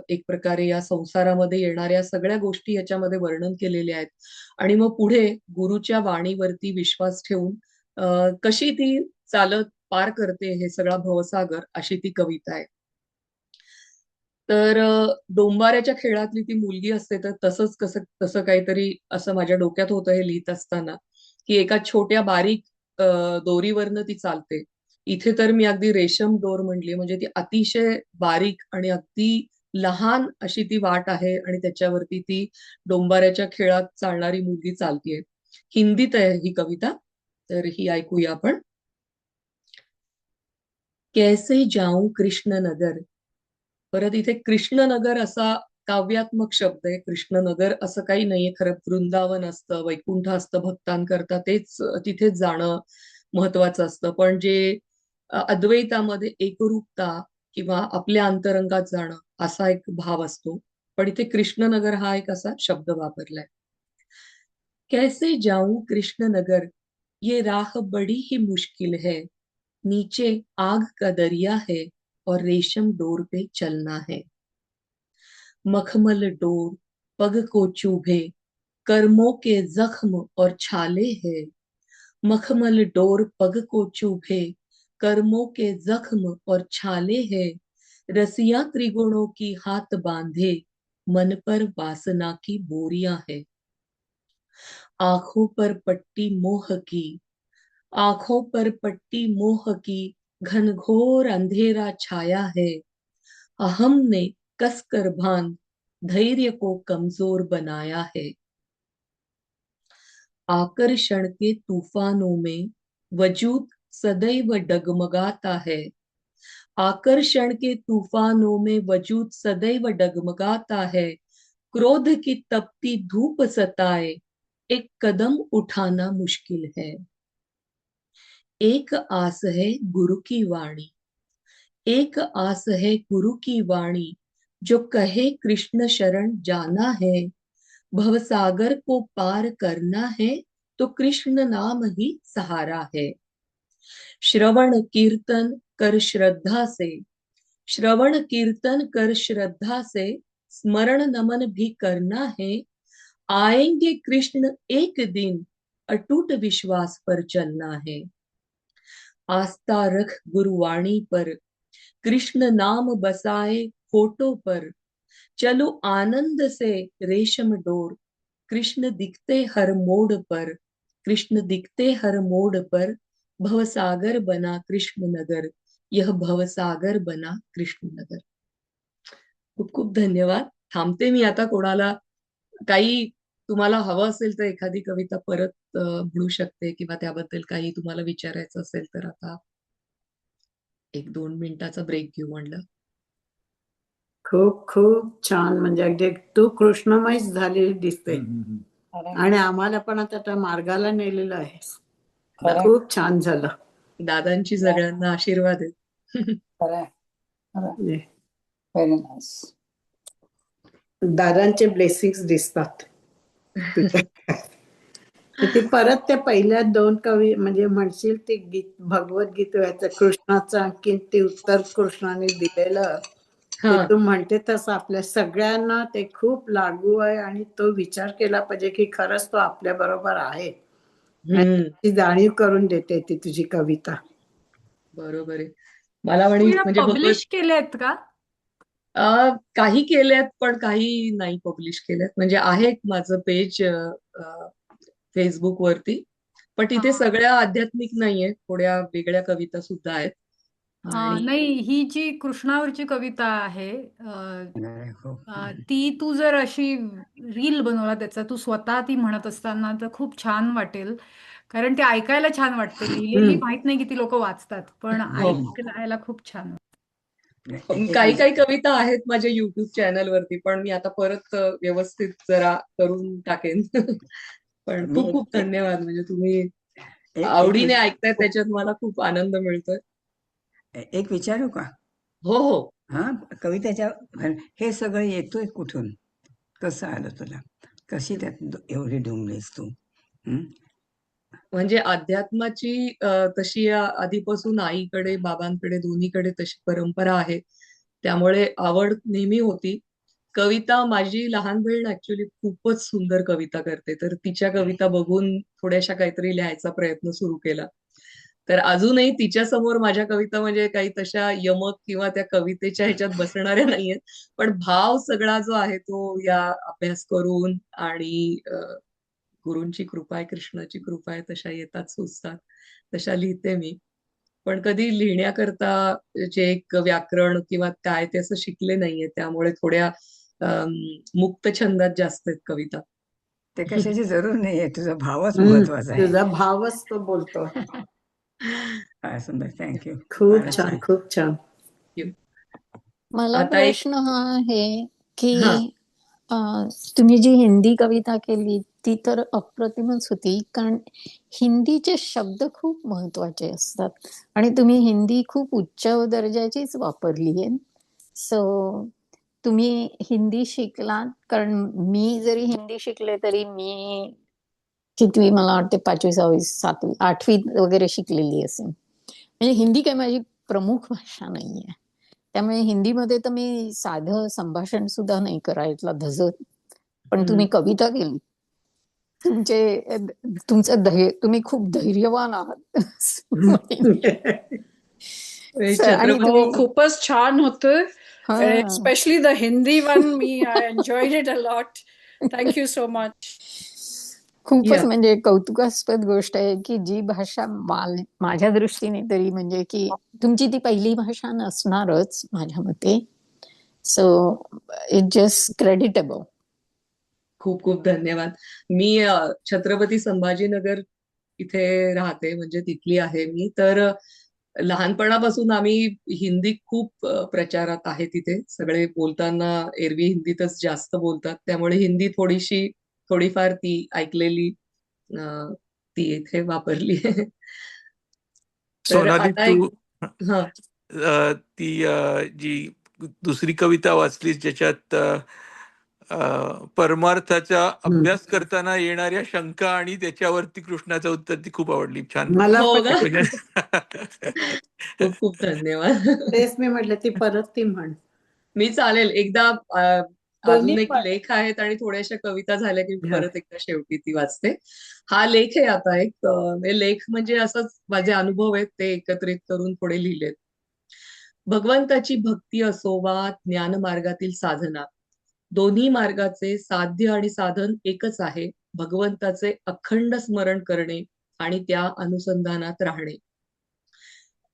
एक प्रकारे या संसारामध्ये येणाऱ्या सगळ्या गोष्टी याच्यामध्ये वर्णन केलेल्या आहेत आणि मग पुढे गुरुच्या वाणीवरती विश्वास ठेवून कशी ती चालत पार करते हे सगळा भवसागर, अशी ती कविता आहे. तर डोंबाऱ्याच्या खेळातली ती मुलगी असते, तर तसं काहीतरी असं माझ्या डोक्यात होतं हे लिहित असताना की एका छोट्या बारीक दोरीवरनं ती चालते. इथे तर मी अगदी रेशम दोर म्हणली, म्हणजे ती अतिशय बारीक आणि अगदी लहान अशी ती वाट आहे आणि त्याच्यावरती ती डोंबाऱ्याच्या खेळात चालणारी मुलगी चालतीये. हिंदीत आहे ही कविता, तर ही ऐकूया आपण. कैसे जाऊं कृष्णनगर. परत इथे कृष्णनगर असा काव्यात्मक शब्द आहे. कृष्णनगर असं काही नाहीये खरं. वृंदावन असतं, वैकुंठ असतं, भक्तांकरता तेच तिथेच जाणं महत्वाचं असतं. पण जे अद्वैतामध्ये एकरूपता किंवा आपल्या अंतरंगात जाणं असा एक भाव असतो. पण इथे कृष्णनगर हा एक असा शब्द वापरलाय. कैसे जाऊं कृष्णनगर, ये राह बड़ी ही मुश्किल है. नीचे आग का दरिया है और रेशम डोर पे चलना है. मखमल डोर पग को चुभे, कर्मों के जख्म और छाले है. मखमल डोर पग को चुभे, कर्मों के जख्म और छाले है. रसिया त्रिगुणों की हाथ बांधे, मन पर वासना की बोरियां है, आंखों पर पट्टी मोह की, आंखों पर पट्टी मोह की, घनघोर अंधेरा छाया है, अहम ने कसकर बांध धैर्य को कमजोर बनाया है। आकर्षण के तूफानों में वजूद सदैव डगमगाता है, आकर्षण के तूफानों में वजूद सदैव डगमगाता है, क्रोध की तपती धूप सताए, एक कदम उठाना मुश्किल है। एक आस है गुरु की वाणी, एक आस है गुरु की वाणी, जो कहे कृष्ण शरण जाना है, भवसागर को पार करना है, तो कृष्ण नाम ही सहारा है। श्रवण कीर्तन कर श्रद्धा से, श्रवण कीर्तन कर श्रद्धा से, स्मरण नमन भी करना है, आएंगे कृष्ण एक दिन, अटूट विश्वास पर चलना है। आस्था रख गुरुवाणी पर, कृष्ण नाम बसाए होठों पर, चलो आनंद से रेशम डोर, कृष्ण दिखते हर मोड़ पर, कृष्ण दिखते हर मोड़ पर, भवसागर बना कृष्ण नगर, यह भवसागर बना कृष्ण नगर। खूप खूप धन्यवाद. थांबते मी आता. कोणाला काही तुम्हाला हवं असेल तर एखादी कविता परत म्हणू शकते, किंवा त्याबद्दल काही तुम्हाला विचारायचं असेल तर आता 1-2 मिनिटाचा ब्रेक घेऊ म्हणलं. खूप खूप छान. म्हणजे अगदी तू कृष्णमयच झालेली दिसते आणि आम्हाला पण आता त्या मार्गाला नेलेलं आहेस. खूप छान झालं. दादांची सगळ्यांना आशीर्वाद आहेत. Very nice. दादांचे ब्लेसिंग्स दिसतात. ती परत त्या पहिल्या 2 कवी म्हणजे म्हणशील ते गीत भगवद्गीतेचं कृष्णाचं आणखीन ते उत्तर कृष्णाने दिलेलं ते हा तू म्हणते तसं आपल्या सगळ्यांना ते खूप लागू आहे आणि तो विचार केला पाहिजे की खरंच तो आपल्या बरोबर आहे. ती जाणीव करून देते ती तुझी कविता. बरोबर आहे. मला तू या म्हणजे पब्लिश केल्यात का? काही केल्यात पण काही नाही पब्लिश केल्यात. म्हणजे आहे एक माझं पेज फेसबुक वरती, पण तिथे सगळ्या आध्यात्मिक नाहीये, थोड्या वेगळ्या कविता सुद्धा आहेत. आणि नाही, ही जी कृष्णावरची कविता आहे ती तू जर अशी रील बनवला त्याचा, तू स्वतः ती म्हणत असताना, तर खूप छान वाटेल. कारण ते ऐकायला छान वाटते. लिहिलेली माहित नाही किती लोक वाचतात, पण ऐकायला खूप छान वाटतं. काही काही कविता आहेत माझ्या युट्यूब चॅनल वरती, पण मी आता परत व्यवस्थित जरा करून टाकेन. पण खूप खूप धन्यवाद. म्हणजे तुम्ही आवडीने ऐकताय, त्याच्यात मला खूप आनंद मिळतोय. एक विचारू का? हो हो. हा, कवितेच्या हे सगळं येतोय कुठून? कसं आलं तुला? कशी त्यात एवढी डुंबलीस तू? म्हणजे अध्यात्माची तशी आधीपासून आईकडे बाबांकडे दोन्हीकडे तशी परंपरा आहे, त्यामुळे आवड नेहमी होती. कविता माझी लहान बहीण ऍक्च्युली खूपच सुंदर कविता करते, तर तिच्या कविता बघून थोड्याशा काहीतरी लिहायचा प्रयत्न सुरू केला. तर अजूनही तिच्या समोर माझ्या कविता म्हणजे काही तशा यमक किंवा त्या कवितेच्या ह्याच्यात बसणाऱ्या नाहीयेत, पण भाव सगळा जो आहे तो या अभ्यास करून आणि गुरूंची कृपा आहे, कृष्णाची कृपा आहे, तशा येतात, सुचतात, तशा लिहिते मी. पण कधी लिहिण्याकरता जे एक व्याकरण किंवा काय ते असं शिकले नाहीये, त्यामुळे थोड्या मुक्त छंदात जास्त आहेत कविता. ते कशाची जरूर नाहीये, तुझा भावच महत्वाचा आहे. तुझा भावच तो बोलतो. सुंदर, थँक्यू. खूप छान, खूप छान. मला आता एक प्रश्न हा आहे की हा तुम्ही जी हिंदी कविता केली ती तर अप्रतिमच होती, कारण हिंदीचे शब्द खूप महत्वाचे असतात आणि तुम्ही हिंदी खूप उच्च दर्जाचीच वापरली आहे. सो तुम्ही हिंदी शिकलात, कारण मी जरी हिंदी शिकले तरी मी कितवी मला वाटते 5वी 6वी 7वी 8वी वगैरे शिकलेली असेल. म्हणजे हिंदी काही माझी प्रमुख भाषा नाहीये. त्यामुळे हिंदीमध्ये तर मी साधं संभाषण सुद्धा नाही करायला धजत. पण तुम्ही कविता केली. तुमचं तुम्ही खूप धैर्यवान आहात. आणि छत्रपती खूपच छान होतं. हा. Especially the Hindi one, I enjoyed it a lot. Thank you so much. खूपच या म्हणजे कौतुकास्पद गोष्ट आहे की जी भाषा माझ्या दृष्टीने तरी म्हणजे की तुमची ती पहिली भाषा नसणारच माझ्या मते. So it just creditable. खूप खूप धन्यवाद. मी छत्रपती संभाजीनगर इथे राहते, म्हणजे तिथली आहे मी. तर लहानपणापासून आम्ही हिंदी खूप प्रचारात आहे तिथे. सगळे बोलताना एरवी हिंदीतच जास्त बोलतात, त्यामुळे हिंदी थोडीफार ती ऐकलेली, अ, ती इथे वापरली आहे. तर सोनाली, आता तू एक हा ती जी दुसरी कविता वाचलीस ज्याच्यात परमार्थाचा हम्म. अभ्यास करताना येणाऱ्या शंका आणि त्याच्यावरती कृष्णाचं उत्तर, ती खूप आवडली. छान. मला हो पण का? म्हणजे खूप खूप धन्यवाद. तेच मी म्हटलं ती परत ती म्हण. मी चालेल एकदा, दोन्ही अजून एक पण. लेख आहेत आणि थोड्याशा कविता झाल्या की हा. परत एकदा शेवटी ती वाचते. हा लेख आहे आता एक, हे लेख म्हणजे असंच माझे अनुभव आहेत ते एकत्रित करून थोडे लिहिलेत. भगवंताची भक्ती असो वा ज्ञान मार्गातील साधना, दोन्ही मार्गाचे साध्य आणि साधन एकच आहे. भगवंताचे अखंड स्मरण करणे आणि त्या अनुसंधानात राहणे.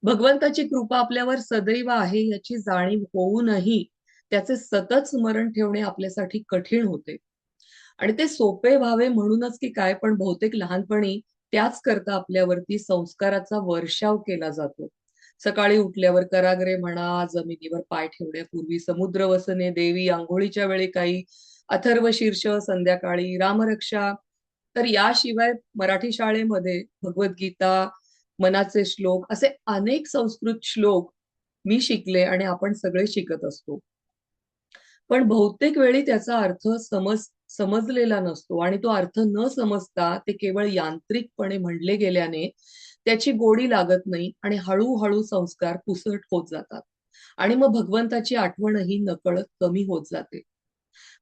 भगवंताची कृपा आपल्यावर सदैव आहे याची जाणीव होऊनही त्याचे सतत स्मरण ठेवणे आपल्यासाठी कठीण होते. आणि ते सोपे व्हावे म्हणूनच की काय, पण बहुतेक लहानपणी त्याच करता आपल्यावरती संस्काराचा वर्षाव केला जातो. सकाळी उठल्यावर कराग्रे म्हणा, जमिनीवर पाय ठेवण्यापूर्वी समुद्र वसने देवी, आंघोळीच्या वेळी काही अथर्व शीर्ष, संध्याकाळी रामरक्षा. तर याशिवाय मराठी शाळेमध्ये भगवद्गीता, मनाचे श्लोक, असे अनेक संस्कृत श्लोक मी शिकले आणि आपण सगळे शिकत असतो. पण बहुतेक वेळी त्याचा अर्थ समजलेला नसतो आणि तो अर्थ न समजता ते केवळ यांत्रिकपणे म्हणले गेल्याने त्याची गोडी लागत नाही आणि हळूहळू संस्कार पुसट होत जातात आणि मग भगवंताची आठवणही नकळत कमी होत जाते.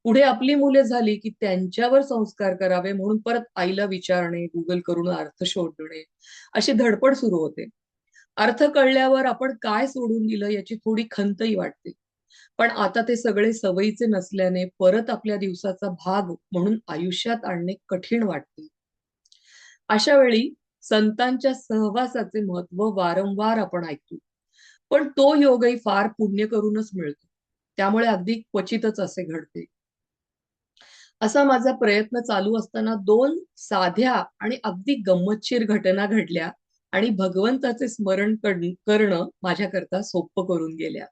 पुढे आपली मुले झाली की त्यांच्यावर संस्कार करावे म्हणून परत आईला विचारणे, गुगल करून अर्थ शोधणे, अशी धडपड सुरू होते. अर्थ कळल्यावर आपण काय सोडून दिलं याची थोडी खंतही वाटते. पण आता ते सगळे सवयीचे नसल्याने परत आपल्या दिवसाचा भाग म्हणून आयुष्यात आणणे कठीण वाटते. अशा वेळी संतांच्या सहवासाचे महत्व वारंवार आपण ऐकतो, पण तो योगही फार पुण्य करूनच मिळतो. त्यामुळे अगदी क्वचितच असे घडते. असा माझा प्रयत्न चालू असताना 2 साध्या आणि अगदी गंमतशीर घटना घडल्या आणि भगवंताचे स्मरण करणं माझ्याकरता सोपं करून गेल्या.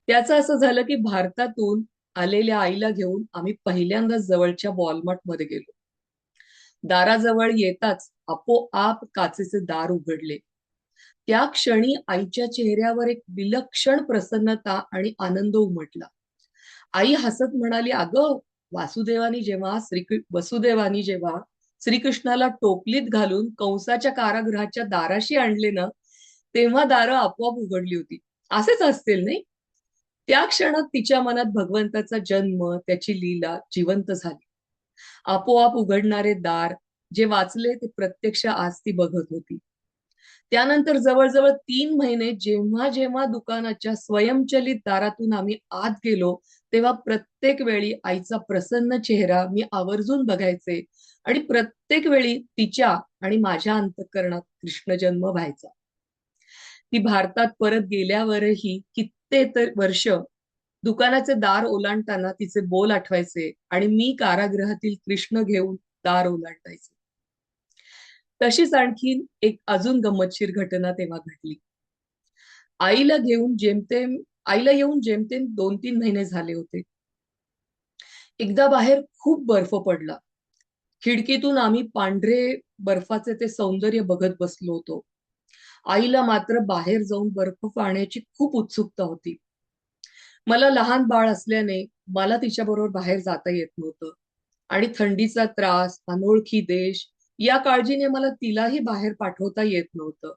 त्याचं असं झालं की भारतातून आलेल्या आईला घेऊन आम्ही पहिल्यांदाच जवळच्या वॉलमार्ट मध्ये गेलो. दाराजवळ येताच आपोआप काचेचे दार उघडले. त्या क्षणी आईच्या चेहऱ्यावर एक विलक्षण प्रसन्नता आणि आनंद उमटला. आई हसत म्हणाली, अगं, वसुदेवानी जेव्हा श्रीकृष्णाला टोपलीत घालून कंसाच्या कारागृहाच्या दाराशी आणले ना, तेव्हा दारं आपोआप उघडली होती. असेच असतील नाही? त्या क्षणात तिच्या मनात भगवंताचा जन्म, त्याची लीला जिवंत झाली. आपोआप उघडणारे दार जे वाचले ते प्रत्यक्ष आज ती बघत होती. त्यानंतर जवळजवळ 3 महिने जेव्हा जेव्हा दुकानाच्या स्वयंचलित दारातून आम्ही आत गेलो, तेव्हा प्रत्येक वेळी आईचा प्रसन्न चेहरा मी आवर्जून बघायचे आणि प्रत्येक वेळी तिच्या आणि माझ्या अंतःकरणात कृष्ण जन्म व्हायचा. ती भारतात परत गेल्यावरही कित्येक वर्ष दुकानाचे दार ओलांडताना तिचे बोल आठवायचे आणि मी कारागृहातील कृष्ण घेऊन दार ओलांडायचे. तशीच आणखीन एक अजून गंमतशीर घटना तेव्हा घडली. आईला येऊन जेमतेम 2-3 महिने झाले होते. एकदा बाहेर खूप बर्फ पडला. खिडकीतून आम्ही पांढरे बर्फाचे ते सौंदर्य बघत बसलो होतो. आईला मात्र बाहेर जाऊन बर्फ पाहण्याची खूप उत्सुकता होती. मला लहान बाळ असल्याने मला तिच्याबरोबर बाहेर जाता येत नव्हतं आणि थंडीचा त्रास, अनोळखी देश या काळजीने मला तिलाही बाहेर पाठवता येत नव्हतं.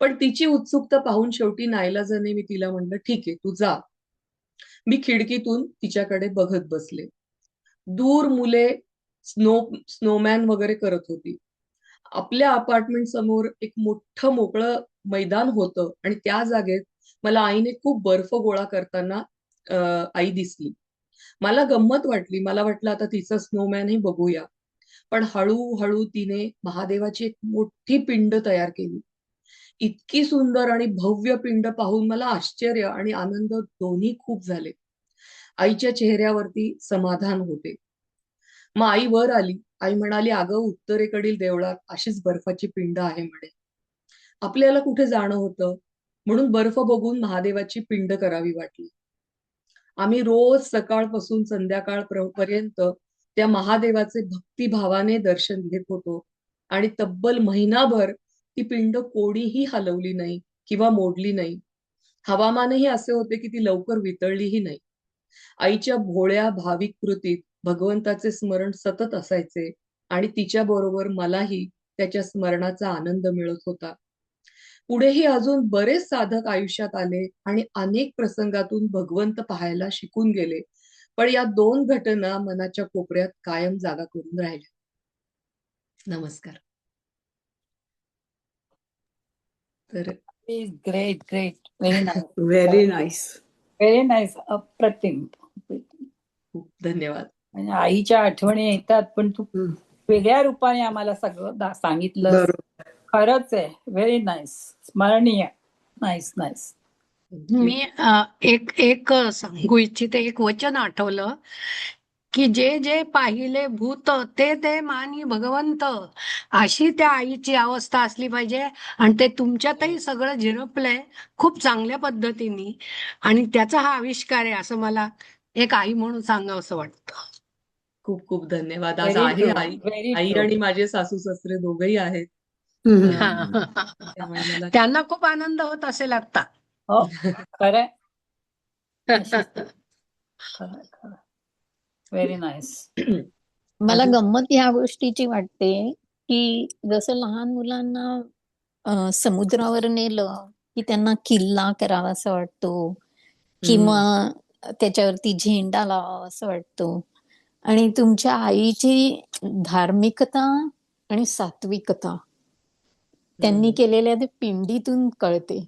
पण तिची उत्सुकता पाहून शेवटी नाईलाजाने मी तिला म्हणलं, ठीक आहे, तू जा. मी खिडकीतून तिच्याकडे बघत बसले. दूर मुले स्नोमॅन वगैरे करत होती. आपल्या अपार्टमेंट समोर एक मोठं मोकळं मैदान होतं आणि त्या जागेत मला आईने खूप बर्फ गोळा करताना आई दिसली. मला गंमत वाटली. मला वाटलं आता तिचं स्नोमॅनही बघूया. पण हळूहळू तिने महादेवाची एक मोठी पिंड तयार केली. इतकी सुंदर आणि भव्य पिंड पाहून मला आश्चर्य आणि आनंद दोन्ही खूप झाले. आईच्या चेहऱ्यावरती समाधान होते. मग आई वर आली. आई म्हणाली, "अगं, उत्तरेकडील देवळात अशीच बर्फाची पिंड आहे म्हणे. आपल्याला कुठे जाणं होतं, म्हणून बर्फ बघून महादेवाची पिंड करावी वाटली." आम्ही रोज सकाळपासून पर्यंत त्या महादेवाचे भक्तिभावाने दर्शन घेत होतो आणि तब्बल महिनाभर ती पिंड कोणीही हलवली नाही किंवा मोडली नाही. हवामानही असे होते की ती लवकर वितळलीही नाही. आईच्या भोळ्या भाविक कृतीत भगवंताचे स्मरण सतत असायचे आणि तिच्याबरोबर मलाही त्याच्या स्मरणाचा आनंद मिळत होता. पुढेही अजून बरेच साधक आयुष्यात आले आणि अनेक प्रसंगातून भगवंत पाहायला शिकून गेले. पण या 2 घटना मनाच्या कोपऱ्यात कायम जागा करून राहिल्या. नमस्कार. तर great great very nice very nice. Very nice. अप्रतिम. खूप धन्यवाद. म्हणजे आईच्या आठवणी येतात, पण तू वेगळ्या रूपाने आम्हाला सगळं सांगितलं. बरोबर. खरंच आहे. Very nice. स्मरणीय. Nice nice. मी एक सांगू इच्छिते. एक वचन आठवलं की जे जे पाहिले भूत ते ते मानी भगवंत, अशी त्या आईची अवस्था असली पाहिजे. आणि ते तुमच्यातही सगळं झिरपलंय खूप चांगल्या पद्धतीने, आणि त्याचा हा आविष्कार आहे असं मला एक आई म्हणून सांगावंसं वाटतं. खूप खूप धन्यवाद. आज Very आहे true. आई Very आई true. आणि माझे सासू सासरे दोघही आहेत. त्यामुळे मला त्यांना खूप आनंद होत असेल आता. हो खरंय. खरं. Very nice. मला गंमत ह्या गोष्टीची वाटते की जसं लहान मुलांना समुद्रावर नेलं की त्यांना किल्ला करावासा वाटतो किंवा त्याच्यावरती झेंडा लावावा असं वाटतो, आणि तुमच्या आईची धार्मिकता आणि सात्विकता त्यांनी केलेल्या ते पिंडीतून कळते.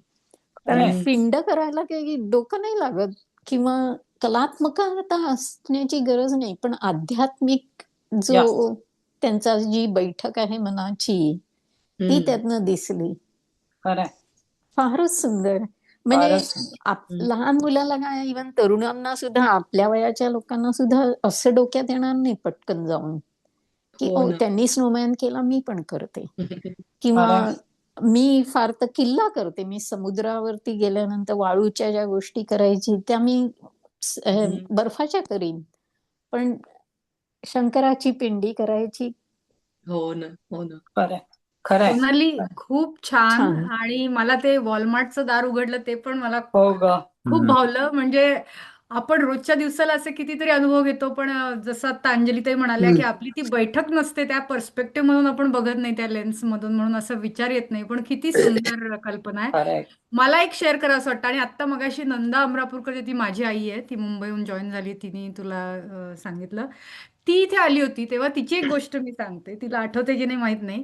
खरंय. पिंड करायला काही डोकं नाही लागत किंवा कलात्मकता असण्याची गरज नाही, पण आध्यात्मिक जो त्यांचा जी बैठक आहे मनाची ती त्यातनं दिसली. खरंय. फारच सुंदर. म्हणजे फारच सुंदर. लहान मुलाला काय, इव्हन तरुणांना सुद्धा, आपल्या वयाच्या लोकांना सुद्धा असं डोक्यात येणार नाही पटकन जाऊन की हो ओ ना. त्यांनी स्नोमॅन केला मी पण करते, किंवा खरंय. मी फार तर किल्ला करते. मी समुद्रावरती गेल्यानंतर वाळूच्या ज्या गोष्टी करायची त्या मी बर्फाच्या करीन, पण शंकराची पिंडी करायची. हो ना, हो ना. खरंय. खरंय. सोनाली खूप छान. छान. आणि मला ते वॉलमार्टचं दार उघडलं ते पण मला हो ग. खूप भावलं. म्हणजे आपण रोजच्या दिवसाला असे कितीतरी अनुभव घेतो, पण जसं आता अंजलीताई म्हणाल्या की आपली ती बैठक नसते त्या पर्स्पेक्टिव्ह मधून आपण बघत नाही, त्या लेन्स मधून, म्हणून असं विचार येत नाही. पण किती सुंदर कल्पना आहे. खरंय. मला एक शेअर करावं वाटतं. आणि आता मगाशी नंदा अमरापूरकर, ती माझी आई आहे, ती मुंबईहून जॉईन झाली, तिने तुला सांगितलं, ती इथे आली होती तेव्हा तिची एक गोष्ट मी सांगते. तिला आठवते की नाही माहित नाही.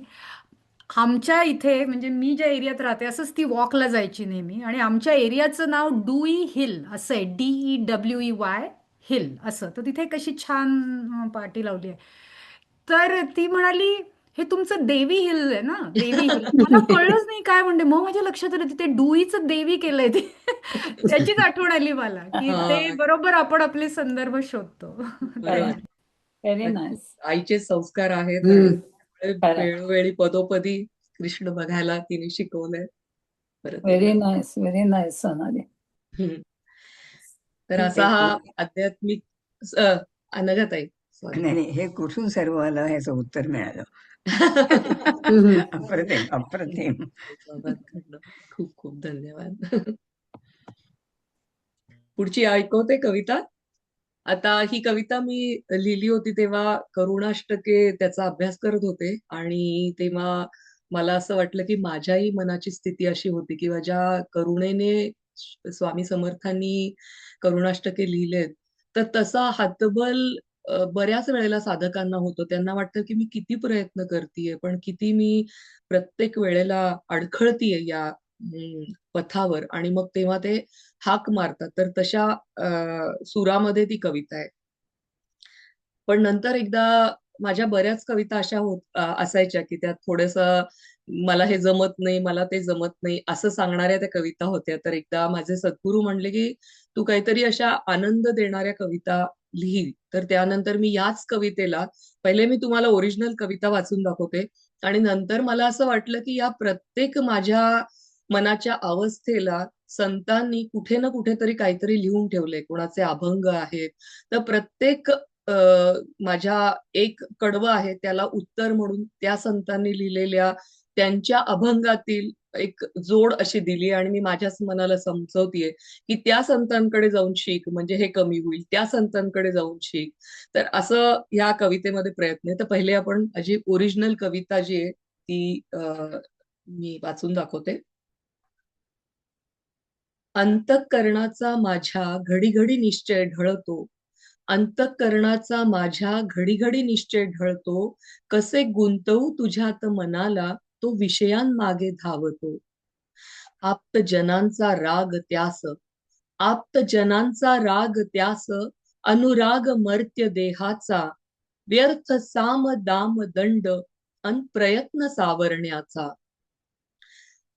आमच्या इथे, म्हणजे मी ज्या एरियात राहते, असंच ती वॉकला जायची नेहमी. आणि आमच्या एरियाचं नाव डुई हिल असं आहे, DEWEY हिल असं. तर तिथे कशी छान पार्टी लावली आहे. तर ती म्हणाली, हे तुमचं देवी हिल आहे ना, देवी हिल. मला कळलंच नाही काय म्हणते. मग माझ्या लक्षात आलं तिथे डुईचं देवी केलंय ते. त्याचीच आठवण आली मला की ते बरोबर आपण आपले संदर्भ शोधतो. बरोबर. Very nice. आईचे संस्कार आहेत हम्म. आणि त्यामुळे वेळोवेळी पदोपदी कृष्ण बघायला तिने शिकवलंय. परत very nice. Very nice Sonali. तर असा हा आध्यात्मिक अनघाताई, सॉरी. नाही नाही, हे कुठून सर्व आलं ह्याचं उत्तर मिळालं. अप्रतिम अप्रतिम. खूप खूप धन्यवाद. पुढची ऐकवते कविता. आता ही कविता मी लिहिली होती तेव्हा करुणाष्टके त्याचा अभ्यास करत होते, आणि तेव्हा मला असं वाटलं की माझ्याही मनाची स्थिती अशी होती किंवा ज्या करुणेने स्वामी समर्थांनी करुणाष्टके लिहिलेत, तर तसा हातबल बऱ्याच वेळेला साधकांना होतो. त्यांना वाटतं की मी किती प्रयत्न करतेय, पण किती मी प्रत्येक वेळेला अडखळतीये या पथावर, आणि मग तेव्हा ते हाक मारतात. तर तशा सुरामध्ये ती कविता आहे. पण नंतर एकदा माझ्या बऱ्याच कविता अशा असायच्या की त्यात थोडंसं मला हे जमत नाही, मला ते जमत नाही असं सांगणाऱ्या त्या कविता होत्या. तर एकदा माझे सद्गुरू म्हणले की तू काहीतरी अशा आनंद देणाऱ्या कविता लिही. तर त्यानंतर मी याच कवितेला, पहिले मी तुम्हाला ओरिजिनल कविता वाचून दाखवते आणि नंतर मला असं वाटलं की या प्रत्येक माझ्या मनाच्या अवस्थेला संतांनी कुठे ना कुठेतरी काहीतरी लिहून ठेवलंय. कोणाचे अभंग आहेत, तर प्रत्येक माझ्या एक कडवं आहे त्याला उत्तर म्हणून त्या संतांनी लिहिलेल्या त्यांच्या अभंगातील एक जोड अशी दिली आणि मी माझ्याच मनाला समजवतीये की त्या संतांकडे जाऊन शिक म्हणजे हे कमी होईल, त्या संतांकडे जाऊन शिक. तर असं या कवितेमध्ये प्रयत्न आहे. तर पहिले आपण माझी ओरिजिनल कविता जी आहे ती मी वाचून दाखवते. अंतःकरणाचा माझ्या घडी निश्चय ढळतो, अंतःकरणाचा माझ्या घडी निश्चय ढळतो, कसे गुंतवू तुझ्यात मनाला तो विषयांमागे धावतो. आप्त जनांचा राग त्यास, आप्त जनांचा राग त्यास, अनुराग मर्त्य देहाचा, व्यर्थ साम दाम दंड अन प्रयत्न सावरण्याचा.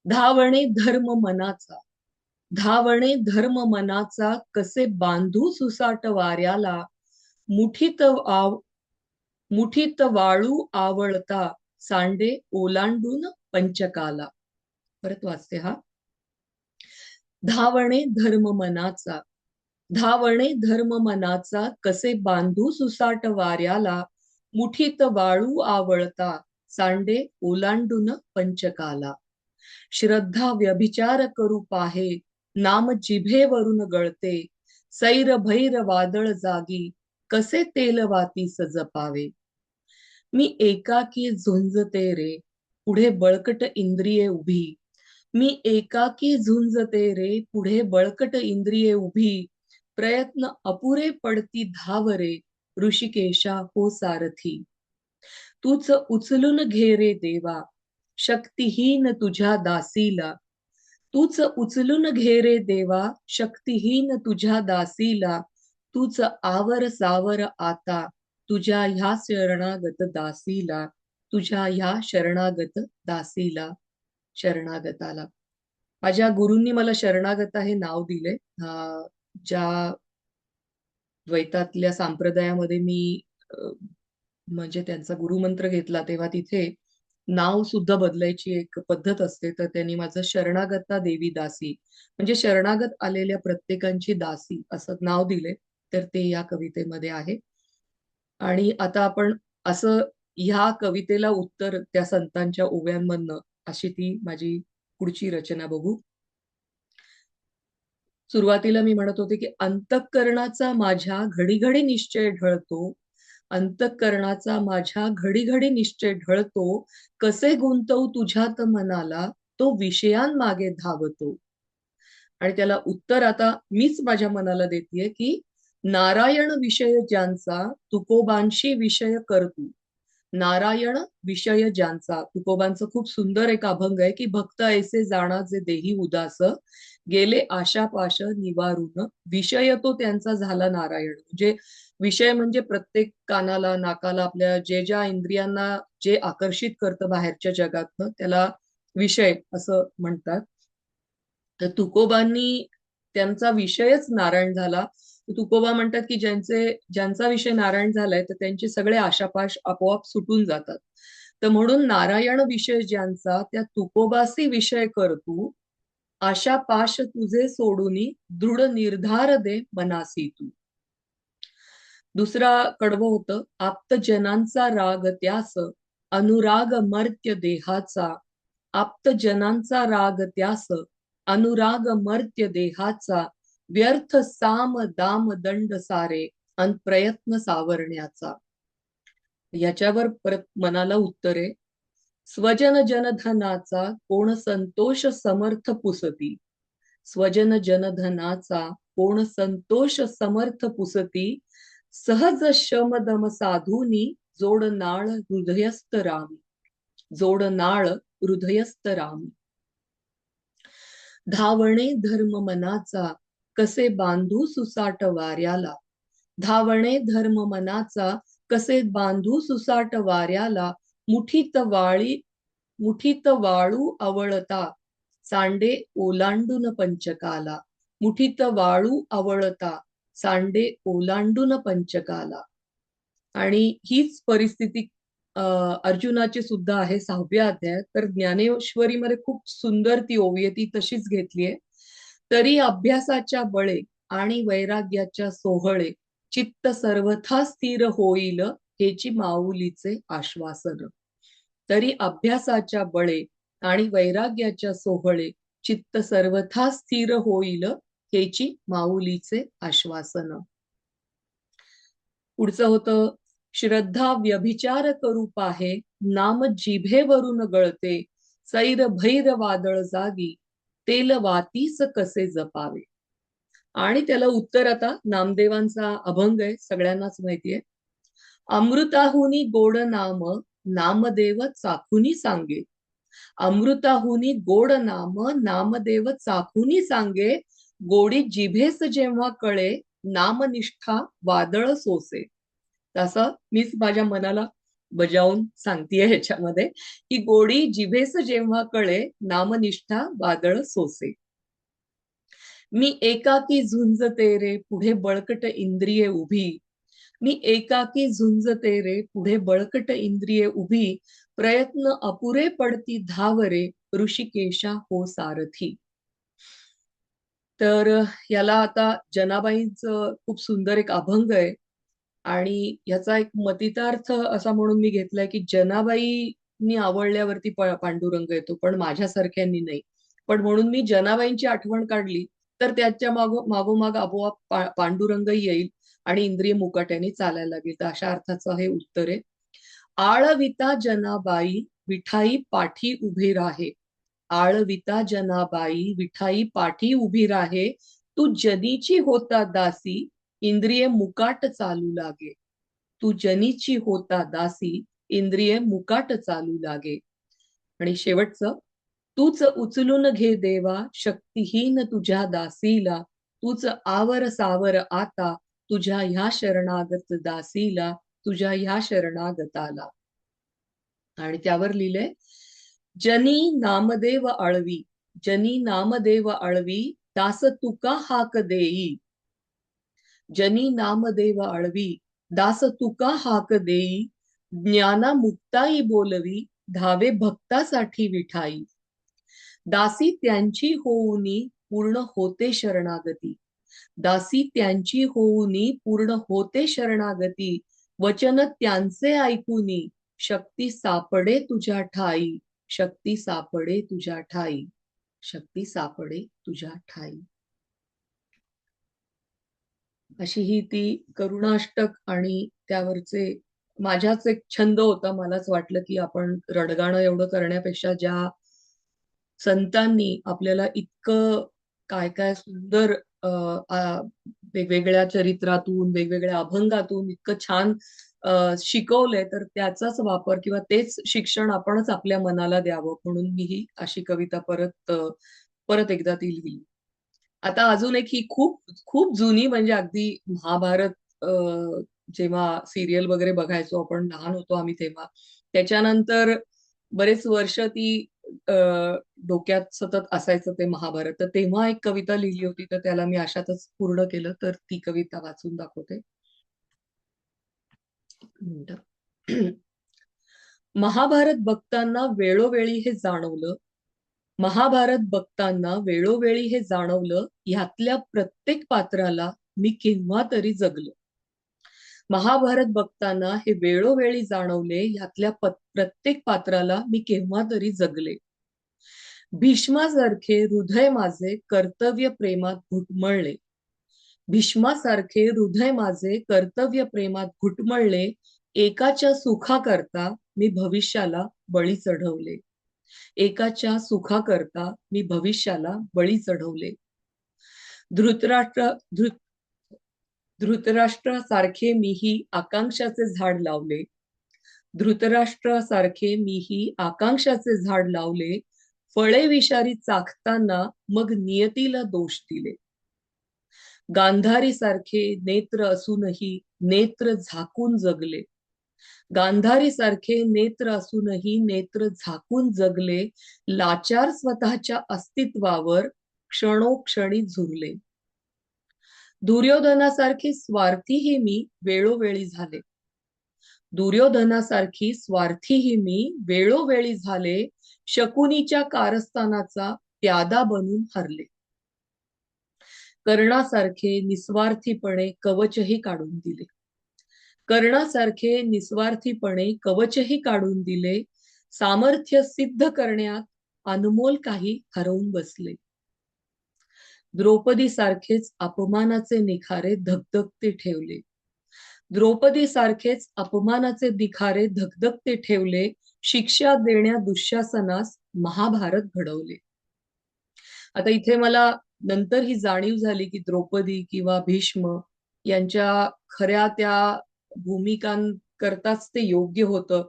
धावणे धर्म मनाचा, धावणे धर्म मनाचा, कसे बांधू सुसाट वाऱ्याला, मुठीत वाळू आवळता, सांडे ओलांडून पंचकाला. परत वाचते हा. धावणे धर्म मनाचा, धावणे धर्म मनाचा, कसे बांधू सुसाट वाऱ्याला, मुठीत वाळू आवळता, सांडे ओलांडून पंचकाला. श्रद्धा व्यभिचार करू पाहे, नाम जिभेवरून गळते, सैर भैर वादळ जागी, कसे तेलवातीस जपावे. मी एकाकी झुंजते रे, पुढे बळकट इंद्रिये उभी, मी एकाकी झुंजते रे, पुढे बळकट इंद्रिये उभी, प्रयत्न अपुरे पडती धाव रे, ऋषिकेशा हो सारथी. तूच उचलून घे रे देवा, शक्तिहीन तुझ्या दासीला, तूच उचलून घे रे देवा, शक्तिहीन तुझ्या दासीला, तूच आवर सावर आता, तुझ्या ह्या शरणागत दासीला, तुझ्या ह्या शरणागत दासीला, शरणागताला. माझ्या गुरूंनी मला शरणागता हे नाव दिले. ज्या द्वैतातल्या संप्रदायामध्ये मी म्हणजे त्यांचा गुरुमंत्र घेतला तेव्हा तिथे नाव सुद्धा बदलायची एक पद्धत असते. तर त्यांनी माझं शरणागता देवी दासी म्हणजे शरणागत आलेल्या प्रत्येकांची दासी असं नाव दिले. तर ते या कवितेमध्ये आहे. आणि आता आपण असं ह्या कवितेला उत्तर त्या संतांच्या ओव्यांमधनं अशी ती माझी पुढची रचना बघू. सुरुवातीला मी म्हणत होते की अंतःकरणाचा माझ्या घडी निश्चय ढळतो, अंतःकरणाचा माझ्या घडी निश्चय ढळतो, कसे गुंतवू तुझ्यात मनाला तो विषयांमागे धावतो. आणि त्याला उत्तर आता मीच माझ्या मनाला देतेय की नारायण विषय ज्यांचा तुकोबांशी विषय करतू. नारायण विषय ज्यांचा, तुकोबांचं खूप सुंदर एक अभंग आहे की भक्त ऐसे जाणा जे देही उदास, गेले आशापाश निवारून, विषय तो त्यांचा झाला नारायण. म्हणजे विषय म्हणजे प्रत्येक कानाला नाकाला आपल्या जे ज्या इंद्रियांना जे आकर्षित करतं बाहेरच्या जगातनं त्याला विषय असं म्हणतात. तर तुकोबांनी त्यांचा विषयच नारायण झाला. तुकोबा म्हणतात की ज्यांचा विषय नारायण झालाय तर त्यांचे सगळे आशापाश आपोआप सुटून जातात. तर म्हणून नारायण विषय ज्यांचा त्या तुकोबासी विषय करतू, आशापाश तुझे सोडूनी दृढ निर्धार दे मनासी तू. दुसरा कडवं होतं, आप्तजनांचा राग त्यास, अनुराग मर्त्य देहाचा, आप्तजनांचा राग त्यास, अनुराग मर्त्य देहाचा, व्यर्थ साम दाम दंड सारे अन प्रयत्न सावरण्याचा. याच्यावर परत मनाला उत्तर आहे, स्वजन जनधनाचा कोण संतोष समर्थ पुसती, स्वजन जनधनाचा कोण संतोष समर्थ पुसती, सहज शमदम साधूनी जोड नाळ हृदयस्थ रामी, जोड नाळ हृदयस्थ रामी. धावणे धर्म मनाचा कसे बांधू सुसाट वाऱ्याला. धावणे धर्म मनाचा कसे बांधू सुसाट वाऱ्याला. मुठीत वाळू आवळता सांडे ओलांडून पंचकाला. मुठीत वाळू आवळता सांडे ओलांडून पंचकाला. आणि हीच परिस्थिती अर्जुनाची सुद्धा आहे 6व्या अध्यायात. तर ज्ञानेश्वरीमध्ये खूप सुंदर ती ओवी आहे, ती तशीच घेतलीये. तरी अभ्यासाच्या बळे आणि वैराग्याच्या सोहळे चित्त सर्वथा स्थिर होईल हेची माऊलीचे आश्वासन. तरी अभ्यासाच्या बळे आणि वैराग्याच्या सोहळे चित्त सर्वथा स्थिर होईल हेची माऊलीचे आश्वासन. पुढचं होतं, श्रद्धा व्यभिचार करू पाहे नाम जिभेवरून गळते. सैर भैर वादळ जागी तेल वातीस कसे जपावे. आणि त्याला उत्तर आता नामदेवांचा अभंग आहे, सगळ्यांनाच माहितीये. अमृताहुनी गोड नाम नामदेव चाखुनी सांगे. अमृताहुनी गोड नाम नामदेव चाखुनी सांगे. गोडी जिभेस जेव्हा कळे नामनिष्ठा वादळ सोसे. तसं मीच माझ्या मनाला बजावून सांगतेय ह्याच्यामध्ये की गोडी जिभेस जेव्हा कळे नामनिष्ठा वादळ सोसे. मी एकाकी झुंजते रे पुढे बळकट इंद्रिये उभी. मी एकाकी झुंजते रे पुढे बळकट इंद्रिये उभी. प्रयत्न अपुरे पडती धावरे ऋषिकेशा हो सारथी. तर याला आता जनाबाईंचं खूप सुंदर एक अभंग आहे आणि याचा एक मतितार्थ असा म्हणून मी घेतलाय की जनाबाईंनी आवडल्यावरती पांडुरंग येतो, पण माझ्यासारख्यांनी नाही. पण म्हणून मी जनाबाईंची आठवण काढली तर त्याच्या मागोमाग आपोआप पांडुरंग येईल आणि इंद्रिय मुकाट्याने चालायला लागेल. तर अशा अर्थाचं हे उत्तर आहे. आळविता जनाबाई विठाई पाठी उभी राहे. आळविता जनाबाई विठाई पाठी उभी राहे. तू जनीची होता दासी इंद्रिय मुकाट चालू लागे. तू जनीची होता दासी इंद्रिय मुकाट चालू लागे. आणि शेवटचं, तूच उचलून घे देवा शक्तिहीन तुझ्या दासीला. तूच आवर सावर आता तुझ्या ह्या शरणागत दासीला. तुझ्या ह्या शरणागताला. आणि त्यावर लिहिलंय, जनी नामदेव आळवी. जनी नामदेव आळवी दास तुका हाक देई. जनी नामदेव आळवी दास तुका हाक देई. ज्ञाना मुक्ताई बोलवी धावे भक्तासाठी विठाई. दासी त्यांची होऊनी पूर्ण होते शरणागती. दासी त्यांची होऊनी पूर्ण होते शरणागती. वचन त्यांचे ऐकूनी शक्ती सापडे तुझ्या ठाई. शक्ती सापडे तुझ्या ठाई. शक्ती सापडे तुझ्या ठाई. अशी ही ती करुणाष्टक आणि त्यावरचे माझ्याच एक छंद होता. मलाच वाटलं की आपण रडगाणं एवढं करण्यापेक्षा ज्या संतांनी आपल्याला इतकं काय काय सुंदर वेगवेगळ्या चरित्रातून वेगवेगळ्या अभंगातून इतकं छान शिकवलंय, तर त्याचाच वापर किंवा तेच शिक्षण आपणच आपल्या मनाला द्यावं म्हणून मी ही अशी कविता परत एकदा ती लिहिली. आता अजून एक ही खूप खूप जुनी, म्हणजे अगदी महाभारत जेव्हा सिरियल वगैरे बघायचो आपण, लहान होतो आम्ही तेव्हा, त्याच्यानंतर बरेच वर्ष ती डोक्यात सतत असायचं ते महाभारत. तर तेव्हा एक कविता लिहिली होती, तर त्याला मी अशातच पूर्ण केलं. तर ती कविता वाचून दाखवते. महाभारत बघताना वेळोवेळी हे जाणवलं. महाभारत बघताना वेळोवेळी हे जाणवलं, ह्यातल्या प्रत्येक पात्राला मी केव्हा तरी जगलो. महाभारत बघताना हे वेळोवेळी जाणवले, ह्यातल्या प्रत्येक पात्राला मी केव्हा तरी जगले. भीष्मासारखे हृदय माझे कर्तव्य प्रेमात घुटमळले. भीष्मासारखे हृदय माझे कर्तव्य प्रेमात घुटमळले. एकाच्या सुखाकरता मी भविष्याला बळी चढवले. एकाच्या सुखाकरता मी भविष्याला बळी चढवले. धृतराष्ट्रासारखे मीही आकांक्षाचे झाड लावले. धृतराष्ट्रासारखे मीही आकांक्षाचे झाड लावले. फळे विषारी चाखताना मग नियतीला दोष दिले. गांधारी सारखे नेत्र असूनही नेत्र झाकून जगले. गांधारी सारखे नेत्र असूनही नेत्र झाकून जगले. लाचार स्वतःच्या अस्तित्वावर क्षणोक्षणी झुरले. दुर्योधनासारखे स्वार्थीही मी वेळोवेळी झाले. दुर्योधनासारखी स्वार्थीही मी वेळोवेळी झाले. शकुनीच्या कारस्थानाचा प्यादा बनून हरले. कर्णासारखे निस्वार्थीपणे कवचही काढून दिले. कर्णासारखे निस्वार्थीपणे कवचही काढून दिले. सामर्थ्य सिद्ध करण्यात अनमोल काही हरवून बसले. द्रौपदी सारखेच अपमानाचे निखारे धगधगते ठेवले. द्रौपदी सारखेच अपमानाचे निखारे धगधगते ठेवले. शिक्षा देण्या दुःशासनास महाभारत घडवले. आता इथे मला नंतर ही जाणीव झाली की द्रौपदी किंवा भीष्म यांच्या खऱ्या त्या भूमिकांकरताच ते योग्य होतं.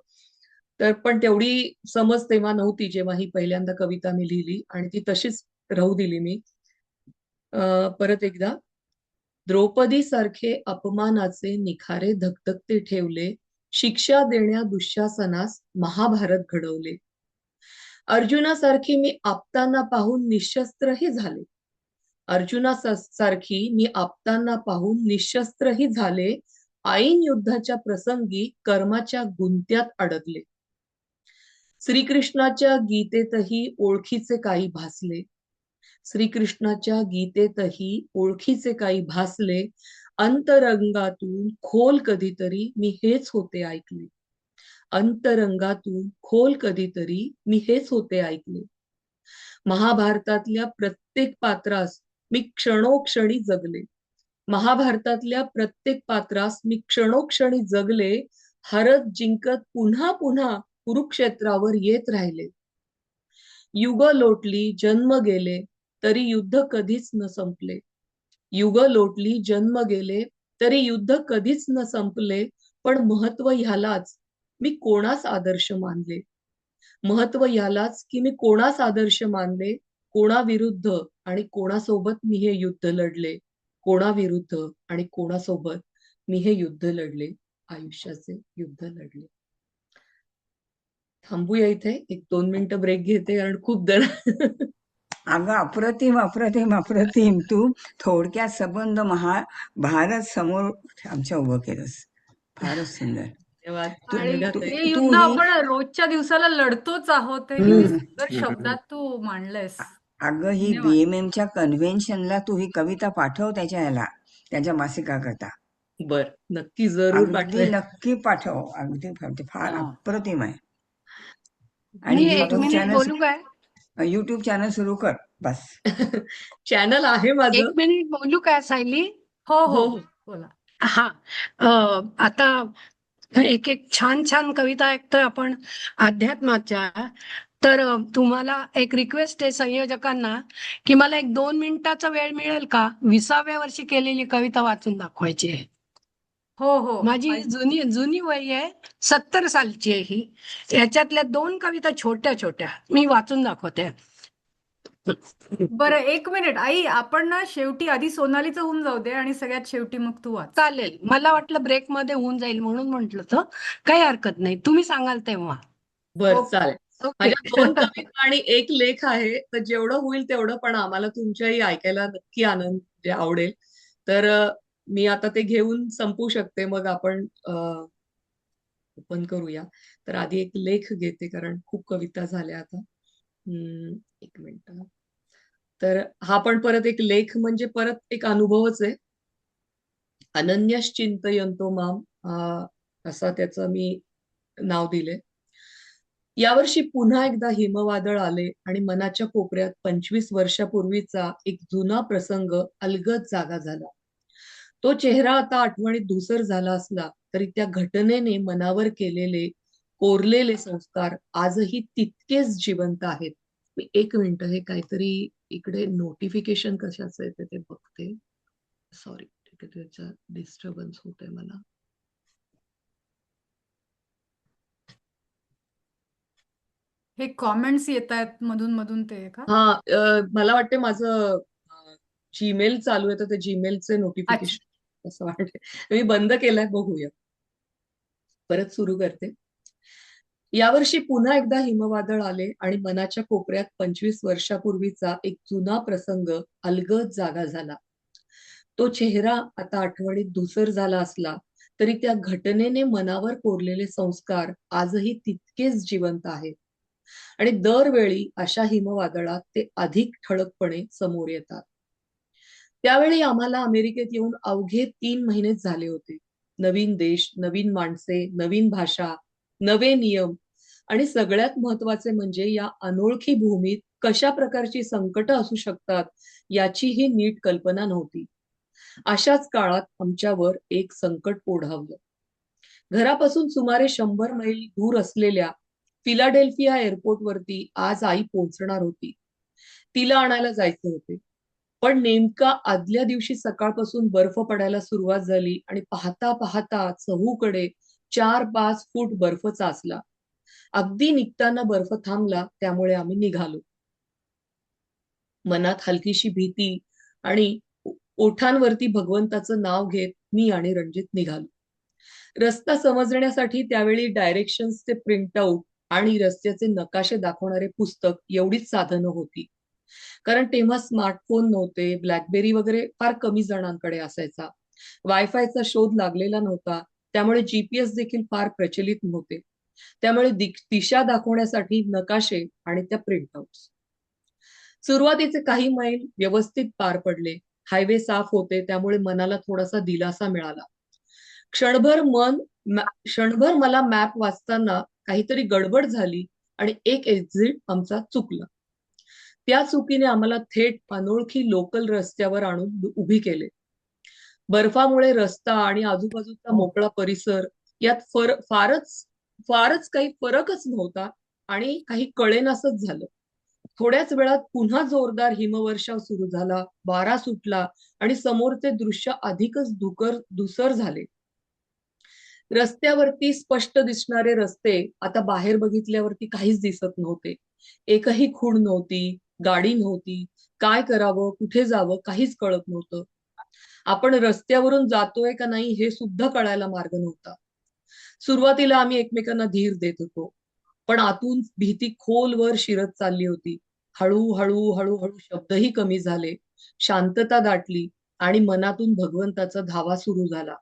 तर पण तेवढी समज तेव्हा नव्हती जेव्हा ही पहिल्यांदा कविता मी लिहिली आणि ती तशीच राहू दिली मी. परत एकदा. द्रौपदी सारखे अपमानाचे निखारे धगधगते ठेवले. शिक्षा देण्या दुःशासनास महाभारत घडवले. अर्जुनासारखी मी आपताना पाहून निशस्त्रही झाले. अर्जुनासारखी मी आपताना पाहून निशस्त्रही झाले. ऐन युद्धाच्या प्रसंगी कर्माच्या गुंत्यात अडकले. श्रीकृष्णाच्या गीतेतही ओळखीचे काही भासले. श्रीकृष्णाच्या गीतेतही ओळखीचे काही भासले. अंतरंगातून खोल कधीतरी मी हेच होते ऐकले. अंतरंगातून खोल कधीतरी मी हेच होते ऐकले. महाभारतातल्या प्रत्येक पात्रास मी क्षणोक्षणी जगले. महाभारतातल्या प्रत्येक पात्रास मी क्षणोक्षणी जगले. हरत जिंकत पुन्हा पुन्हा कुरुक्षेत्रावर येत राहिले. युग लोटली जन्म गेले तरी युद्ध कधीच न संपले. युग लोटली जन्म गेले तरी युद्ध कधीच न संपले. पण महत्व ह्यालाच मी कोणास आदर्श मानले. महत्व ह्यालाच की मी कोणास आदर्श मानले. कोणाविरुद्ध आणि कोणासोबत मी हे युद्ध लढले. कोणाविरुद्ध आणि कोणासोबत मी हे युद्ध लढले. आयुष्याचे युद्ध लढले. थांबूया इथे. 1-2 मिनिटं ब्रेक घेते कारण खूप जण अगं अप्रतिम अप्रतिम अप्रतिम. तू थोडक्यात संबंध भारत समोर आमच्या उभं केलंस. फारच सुंदर. धन्यवाद. आणि तू ते तू युद्ध ही आपण रोजच्या दिवसाला लढतोच आहोत. हे किती सुंदर शब्दात तू मांडलंयस. अगं ही धन्यवाद. BMMच्या कन्व्हेन्शनला तू ही कविता पाठव त्याच्या मासिकाकरता. बर, नक्की जरूर अगदी पाठवेन. नक्की पाठव. अगदी फार हा. अप्रतिम आहे. आणि मी 1 मिनिट बोलू काय? युट्यूब चॅनल सुरू कर बस. चॅनल आहे 1 माझं. मिनिट बोलू काय सायली? हो हो हो. बोला. हा. आता एक एक छान छान कविता ऐकतोय आपण अध्यात्माच्या. तर तुम्हाला एक रिक्वेस्ट आहे संयोजकांना की मला 1-2 मिनिटाचा वेळ मिळेल का? 20व्या वर्षी केलेली कविता वाचून दाखवायची आहे. हो हो. माझी जुनी वय आहे. 70 सालची आहे ही. याच्यातल्या 2 कविता छोट्या छोट्या मी वाचून दाखवते. बरं 1 मिनिट आई, आपण ना शेवटी आधी सोनालीचं होऊन जाऊ दे आणि सगळ्यात शेवटी मग तू वाच. चालेल. मला वाटलं ब्रेक मध्ये होऊन जाईल म्हणून म्हंटल तर काही हरकत नाही. तुम्ही सांगाल तेव्हा. बर, ओके. चालेल. ओके. माझ्या 2 कविता आणि 1 लेख आहे. तर जेवढं होईल तेवढं, पण आम्हाला तुमच्याही ऐकायला नक्की आनंद आवडेल. तर मी आता ते घेऊन संपू शकते. मग आपण ओपन करूया. तर आधी 1 लेख घेते कारण खूप कविता झाल्या आता. 1 मिनिट. तर हा पण परत 1 लेख म्हणजे परत एक अनुभवच आहे. अनन्यश्चिंतयन्तो माम असा त्याचं मी नाव दिले. यावर्षी पुन्हा एकदा हिमवादळ आले आणि मनाच्या कोपऱ्यात 25 वर्षापूर्वीचा एक जुना प्रसंग अलगद जागा झाला. तो चेहरा आता आठवणीत धूसर झाला असला तरी त्या घटनेने मनावर केलेले कोरलेले संस्कार आजही तितकेच जिवंत आहेत. मी 1 मिनिट, हे काहीतरी इकडे नोटिफिकेशन कशाचं आहे ते बघते. सॉरी, त्याचा डिस्टर्बन्स होतोय मला. हे कॉमेंट्स येत आहेत मधून मधून ते का? हा, मला वाटते माझं जीमेल चालू आहे, तर ते जीमेलचे अच्छा. नोटिफिकेशन असं वाटते. मी बंद केलंय, बघूया. परत सुरू करते. यावर्षी पुन्हा एकदा हिमवादळ आले आणि मनाच्या कोपऱ्यात 25 वर्षापूर्वीचा एक जुना प्रसंग अलगद जागा झाला. तो चेहरा आता आठवणीत धूसर झाला असला तरी त्या घटनेने मनावर कोरलेले संस्कार आजही तितकेच जिवंत आहेत. आणि दरवेळी अशा हिमवादळात ते अधिक ठळकपणे समोर येतात. त्यावेळी आम्हाला अमेरिकेत येऊन अवघे 3 महिनेच झाले होते. नवीन देश, नवीन माणसे, नवीन भाषा, नवे नियम आणि सगळ्यात महत्वाचे म्हणजे या अनोळखी भूमीत कशा प्रकारची संकट असू शकतात याचीही नीट कल्पना नव्हती. अशाच काळात आमच्यावर एक संकट ओढावलं. घरापासून सुमारे 100 मैल दूर असलेल्या फिलाडेल्फिया एअरपोर्टवरती आज आई पोहोचणार होती. तिला आणायला जायचे होते. पण नेमका आदल्या दिवशी सकाळपासून बर्फ पडायला सुरुवात झाली आणि पाहता पाहता चहूकडे 4-5 फूट बर्फ चाचला. अगदी निघताना बर्फ थांबला, त्यामुळे आम्ही निघालो. मनात हलकीशी भीती आणि ओठांवरती भगवंताचं नाव घेत मी आणि रणजित निघालो. रस्ता समजण्यासाठी त्यावेळी डायरेक्शन्सचे प्रिंटआउट आणि रस्त्याचे नकाशे दाखवणारे पुस्तक एवढीच साधनं होती. कारण तेव्हा स्मार्टफोन नव्हते, ब्लॅकबेरी वगैरे फार कमी जणांकडे असायचा. वायफायचा शोध लागलेला नव्हता, त्यामुळे जीपीएस देखील फार प्रचलित नव्हते. त्यामुळे दिशा दाखवण्यासाठी नकाशे आणि त्या प्रिंटआउट्स. सुरुवातीचे काही मैल व्यवस्थित पार पडले. हायवे साफ होते, त्यामुळे मनाला थोडासा दिलासा मिळाला. क्षणभर मला मॅप वाचताना काहीतरी गडबड झाली आणि एक एक्झिट आमचा चुकला. त्या चुकीने आम्हाला थेट अनोळखी लोकल रस्त्यावर आणून उभी केले. बर्फामुळे रस्ता आणि आजूबाजूचा मोकळा परिसर यात फारच काही फरकच नव्हता आणि काही कळेनासच झालं. थोड्याच वेळात पुन्हा जोरदार हिमवर्षाव सुरू झाला, वारा सुटला आणि समोरचे दृश्य अधिकच धुसर झाले. रस्त्यावरती स्पष्ट दिसणारे रस्ते आता बाहेर बघितल्यावरती काहीच दिसत नव्हते. एकही खूण नव्हती, गाडी नव्हती. काय करावं, कुठे जावं काहीच कळत नव्हतं. आपण रस्त्यावरून जातोय का नाही हे सुद्धा कळायला मार्ग नव्हता. सुरुवातीला आम्ही एकमेकांना धीर देत होतो, पण आतून भीती खोलवर शिरत चालली होती. हळूहळू हळूहळू शब्दही कमी झाले, शांतता दाटली आणि मनातून भगवंताचा धावा सुरू झाला.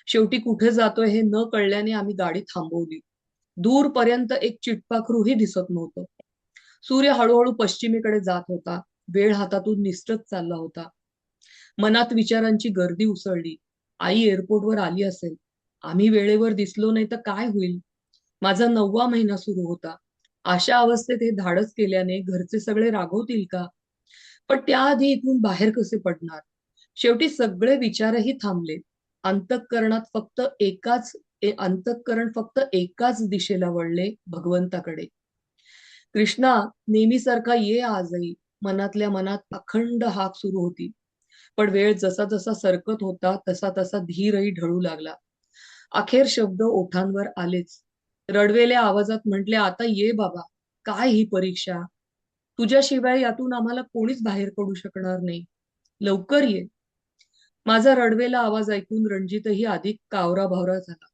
शेवटी कुठे जातोय हे न कळल्याने आम्ही गाडी थांबवली. दूरपर्यंत एक चिटपाखरूही दिसत नव्हतं. सूर्य हळूहळू पश्चिमेकडे जात होता. वेळ हातातून निसटत चालला होता. मनात विचारांची गर्दी उसळली. आई एअरपोर्टवर आली असेल, आम्ही वेळेवर दिसलो नाही तर काय होईल. माझा 9वा महिना सुरू होता. अशा अवस्थेत हे धाडस केल्याने घरचे सगळे रागवतील का? पण त्याआधी इथून बाहेर कसे पडणार? शेवटी सगळे विचारही थांबले. अंतःकरण फक्त एकाच दिशेला वळले, भगवंताकडे. कृष्णा, नेहमीसारखा ये आजही, मनातल्या मनात अखंड हाक सुरू होती. पण वेळ जसा जसा सरकत होता तसा तसा धीरही ढळू लागला. अखेर शब्द ओठांवर आलेच. रडवेल्या आवाजात म्हटले, आता ये बाबा, काय ही परीक्षा? तुझ्याशिवाय यातून आम्हाला कोणीच बाहेर पडू शकणार नाही. लवकर ये. माझा रडवेला आवाज ऐकून रणजितही अधिक कावरा भावरा झाला.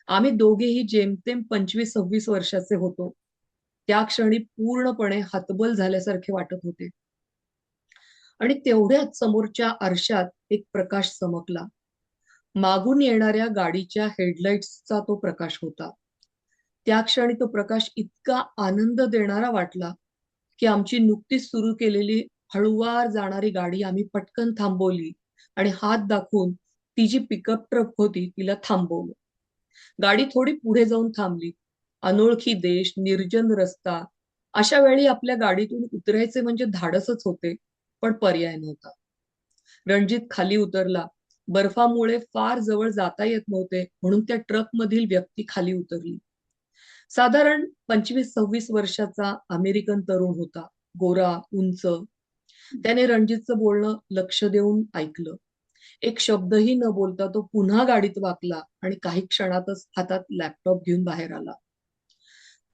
आम्ही दोघेही जेमतेम 25-26 वर्षाचे होतो. त्या क्षणी पूर्णपणे हतबल झाल्यासारखे वाटत होते. आणि तेवढ्याच समोरच्या आरशात एक प्रकाश चमकला. मागून येणाऱ्या गाडीच्या हेडलाइट्सचा तो प्रकाश होता. त्या क्षणी तो प्रकाश इतका आनंद देणारा वाटला की आमची नुकतीच सुरू केलेली हळूवार जाणारी गाडी आम्ही पटकन थांबवली आणि हात दाखवून ती जी पिकअप ट्रक होती तिला थांबवलं. गाडी थोडी पुढे जाऊन थांबली. अनोळखी देश, निर्जन रस्ता. अशा वेळी आपल्या गाडीतून उतरायचे म्हणजे धाडसच होते, पण पर्याय नव्हता. रणजित खाली उतरला. बर्फामुळे फार जवळ जाता येत नव्हते, म्हणून त्या ट्रक मधील व्यक्ती खाली उतरली. साधारण 25-26 वर्षाचा अमेरिकन तरुण होता, गोरा, उंच. त्याने रणजितचं बोलणं लक्ष देऊन ऐकलं. एक शब्दही न बोलता तो पुन्हा गाडीत वाकला आणि काही क्षणातच हातात लॅपटॉप घेऊन बाहेर आला.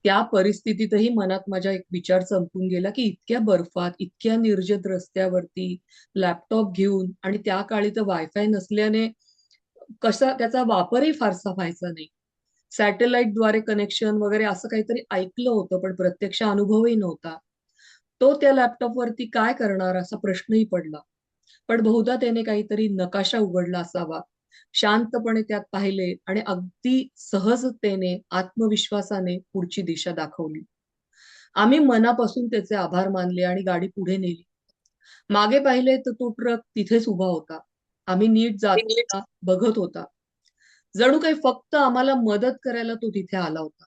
त्या परिस्थितीतही मनात माझ्या एक विचार चमकून गेला की इतक्या बर्फात, इतक्या निर्जन रस्त्यावरती लॅपटॉप घेऊन, आणि त्या काळी तर वायफाय नसल्याने कसा त्याचा वापरही फारसा व्हायचा नाही. सॅटेलाइटद्वारे कनेक्शन वगैरे असं काहीतरी ऐकलं होतं, पण प्रत्यक्ष अनुभवही नव्हता. तो त्या लॅपटॉपवरती काय करणार असा प्रश्नही पडला. पण बहुधा त्याने काहीतरी नकाशा उघडला असावा. शांतपणे त्यात पाहिले आणि अगदी सहजतेने, आत्मविश्वासाने पुढची दिशा दाखवली. आम्ही मनापासून त्याचे आभार मानले आणि गाडी पुढे नेली. मागे पाहिले तर तो ट्रक तिथेच उभा होता. आम्ही नीट जाताना बघत होता. जणू काही फक्त आम्हाला मदत करायला तो तिथे आला होता.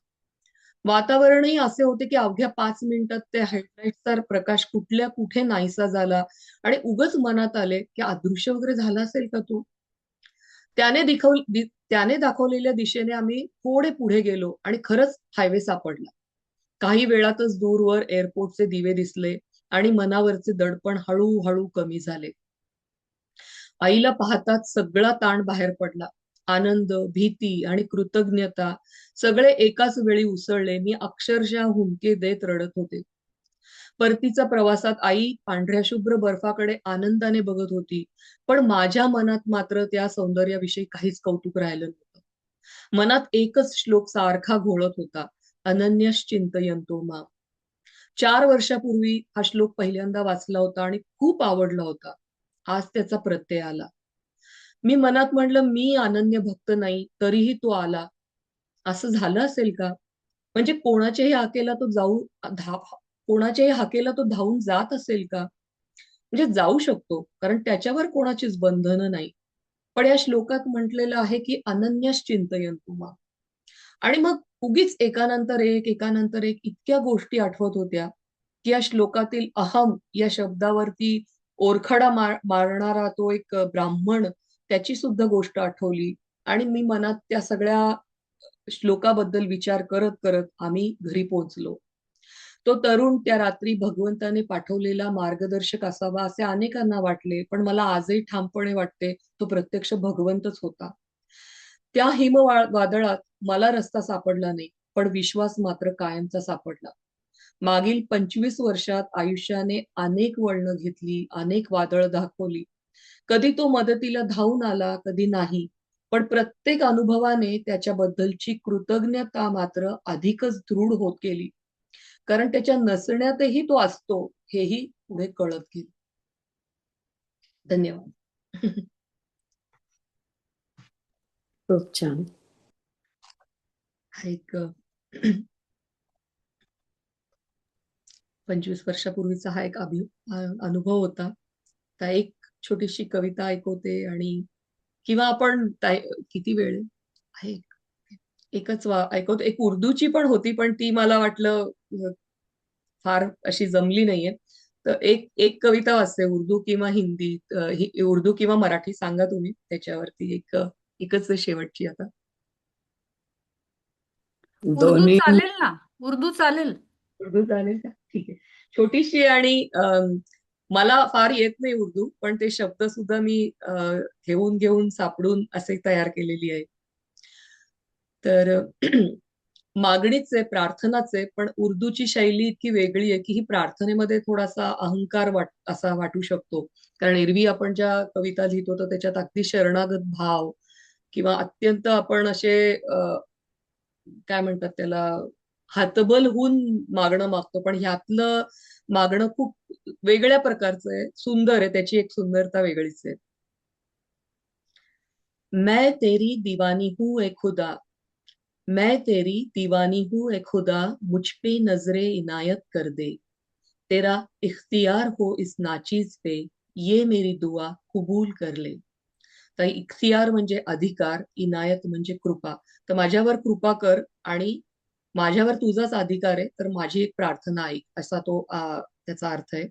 वातावरणही असे होते की अवघ्या 5 मिनिटात ते हेडलाईटचा प्रकाश कुठल्या कुठे नाहीसा झाला आणि उगाच मनात आले की अदृश्य वगैरे झाला असेल का तो. त्याने दाखवलेल्या दिशेने आम्ही थोडे पुढे गेलो आणि खरंच हायवे सापडला. काही वेळातच दूरवर एअरपोर्टचे दिवे दिसले आणि मनावरचे दडपण हळूहळू कमी झाले. आईला पाहताच सगळा ताण बाहेर पडला. आनंद, भीती आणि कृतज्ञता सगळे एकाच वेळी उसळले. मी अक्षरशः हुंदके देत रडत होते. परतीच्या प्रवासात आई पांढऱ्या शुभ्र बर्फाकडे आनंदाने बघत होती, पण माझ्या मनात मात्र त्या सौंदर्याविषयी काहीच कौतुक राहिलं नव्हतं. मनात एकच श्लोक सारखा घोळत होता, अनन्यश्च चिंतयन्तो माम. 4 वर्षापूर्वी हा श्लोक पहिल्यांदा वाचला होता आणि खूप आवडला होता. आज त्याचा प्रत्यय आला. मी मनात म्हणलं, मी अनन्य भक्त नाही, तरीही तो आला. असं झालं असेल का? म्हणजे कोणाच्याही हाकेला तो धावून जात असेल का? म्हणजे जाऊ शकतो, कारण त्याच्यावर कोणाचीच बंधनं नाही. पण या श्लोकात म्हटलेलं आहे की अनन्यश्च चिंतयन्तु माम. आणि मग उगीच एकानंतर एक इतक्या गोष्टी आठवत होत्या की या श्लोकातील अहम या शब्दावरती ओरखडा मारणारा तो एक ब्राह्मण, त्याची सुद्धा गोष्ट आठवली. आणि मी मनात त्या सगळ्या श्लोकाबद्दल विचार करत करत आम्ही घरी पोहोचलो. तो तरुण त्या रात्री भगवंताने पाठवलेला मार्गदर्शक असावा असे अनेकांना वाटले, पण मला आजही ठामपणे वाटते तो प्रत्यक्ष भगवंतच होता. त्या वादळात मला रस्ता सापडला नाही, पण विश्वास मात्र कायमचा सापडला. मागील 25 वर्षात आयुष्याने अनेक वळणं घेतली, अनेक वादळ दाखवली. कधी तो मदतीला धावून आला, कधी नाही. पण प्रत्येक अनुभवाने त्याच्याबद्दलची कृतज्ञता मात्र अधिकच दृढ होत गेली. कारण त्याच्या नसण्यातही तो असतो, हेही पुढे कळत गेलं. धन्यवाद. खूप छान. हा एक 25 वर्षापूर्वीचा हा एक अनुभव होता. त्या एक छोटीशी कविता ऐकवते आणि किंवा आपण किती वेळ आहे, एकच ऐकवते. एक उर्दूची पण होती, पण ती मला वाटलं फार अशी जमली नाहीये. तर एक कविता वाचते, उर्दू किंवा हिंदी, उर्दू किंवा मराठी, सांगा तुम्ही त्याच्यावरती. एकच आहे शेवटची आता. उर्दू दोन्ही चालेल ना? उर्दू चालेल. उर्दू चालेल का? ठीक आहे. छोटीशी आणि मला फार येत नाही उर्दू, पण ते शब्द सुद्धा मी घेऊन सापडून असे तयार केलेली आहे. तर मागणीच आहे, प्रार्थनाच आहे, पण उर्दूची शैली इतकी वेगळी आहे की ही प्रार्थनेमध्ये थोडासा अहंकार असा वाटू शकतो. कारण एरवी आपण ज्या कविता लिहितो तर त्याच्यात अगदी शरणागत भाव किंवा अत्यंत आपण असे काय म्हणतात त्याला, हातबल होऊन मागणं मागतो. पण ह्यातलं मागणं खूप वेगळ्या प्रकारचं आहे, सुंदर आहे, त्याची एक सुंदरता वेगळीच आहे. मैं तेरी दीवानी हूँ ए खुदा, मैं तेरी दीवानी हूँ ए खुदा, मुझ पे नजरे इनायत कर दे. तेरा इख्तियार हो इस नाचीज पे, ये मेरी दुआ कबूल कर ले. तर इख्तियार म्हणजे अधिकार, इनायत म्हणजे कृपा. तर माझ्यावर कृपा कर आणि माझ्यावर तुझाच अधिकार आहे, तर माझी एक प्रार्थना ऐक, असा तो त्याचा अर्थ आहे.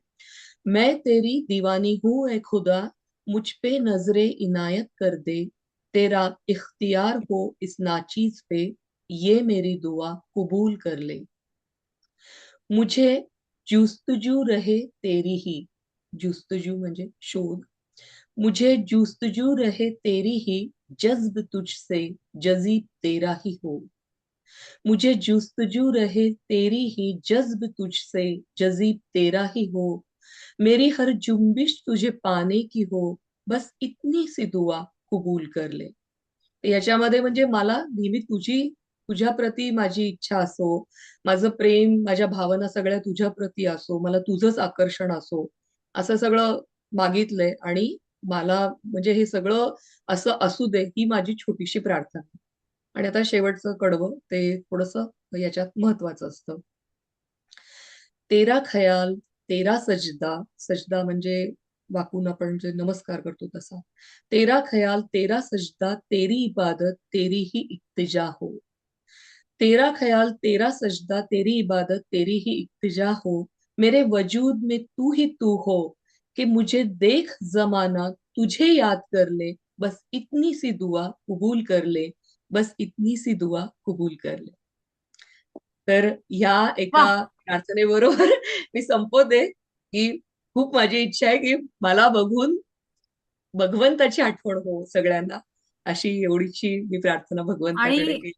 मैं तेरी दीवानी हूँ ए खुदा, मुझ पे नजरे इनायत कर दे. तेरा इख्तियार हो इस नाचीज पे, ये मेरी दुआ कबूल कर ले. मुझे जुस्तजू रहे तेरी ही, जुस्तजू म्हणजे शोध. मुझे जुस्तजू रहे तेरी ही, जज्ब तुझसे जजीब तेरा ही हो. मुझे जुस्तजू रहे तेरी ही, जज्ब तुझसे जजीब तेरा ही हो, मेरी हर जुम्बिश तुझे पाने की हो, बस इतनी सी दुआ कबूल कर ले. याच्यामध्ये म्हणजे मला नेहमी तुझ्या प्रती माझी इच्छा असो, माझं प्रेम, माझ्या भावना सगळ्या तुझ्या प्रती असो, मला तुझंच आकर्षण असो, असं सगळं मागितलंय. आणि मला म्हणजे हे सगळं असं असू दे, ही माझी छोटीशी प्रार्थना. आणि आता शेवटचं कडवं ते थोडंसं याच्यात महत्वाचं असतं. तेरा ख्याल तेरा सजदा, सजदा म्हणजे वाकून आपण जे नमस्कार करतो तसा. तेरा ख्याल तेरा सजदा तेरी इबादत तेरी ही इत्तिजा हो, तेरा ख्याल तेरा सजदा तेरी इबादत तेरी ही इत्तिजा हो, मेरे वजूद में तू ही तू हो, कि मुझे देख जमाना तुझे याद कर ले, बस इतनी सी दुआ कबूल कर ले, बस इतनी सी दुआ कबूल कर ले. तर ह्या एका वाह! प्रार्थनेबरोबर मी संपवते, की खूप माझी इच्छा आहे की मला बघून भगवंताची आठवण हो सगळ्यांना, अशी एवढीची मी प्रार्थना भगवंताकडे आणि केली.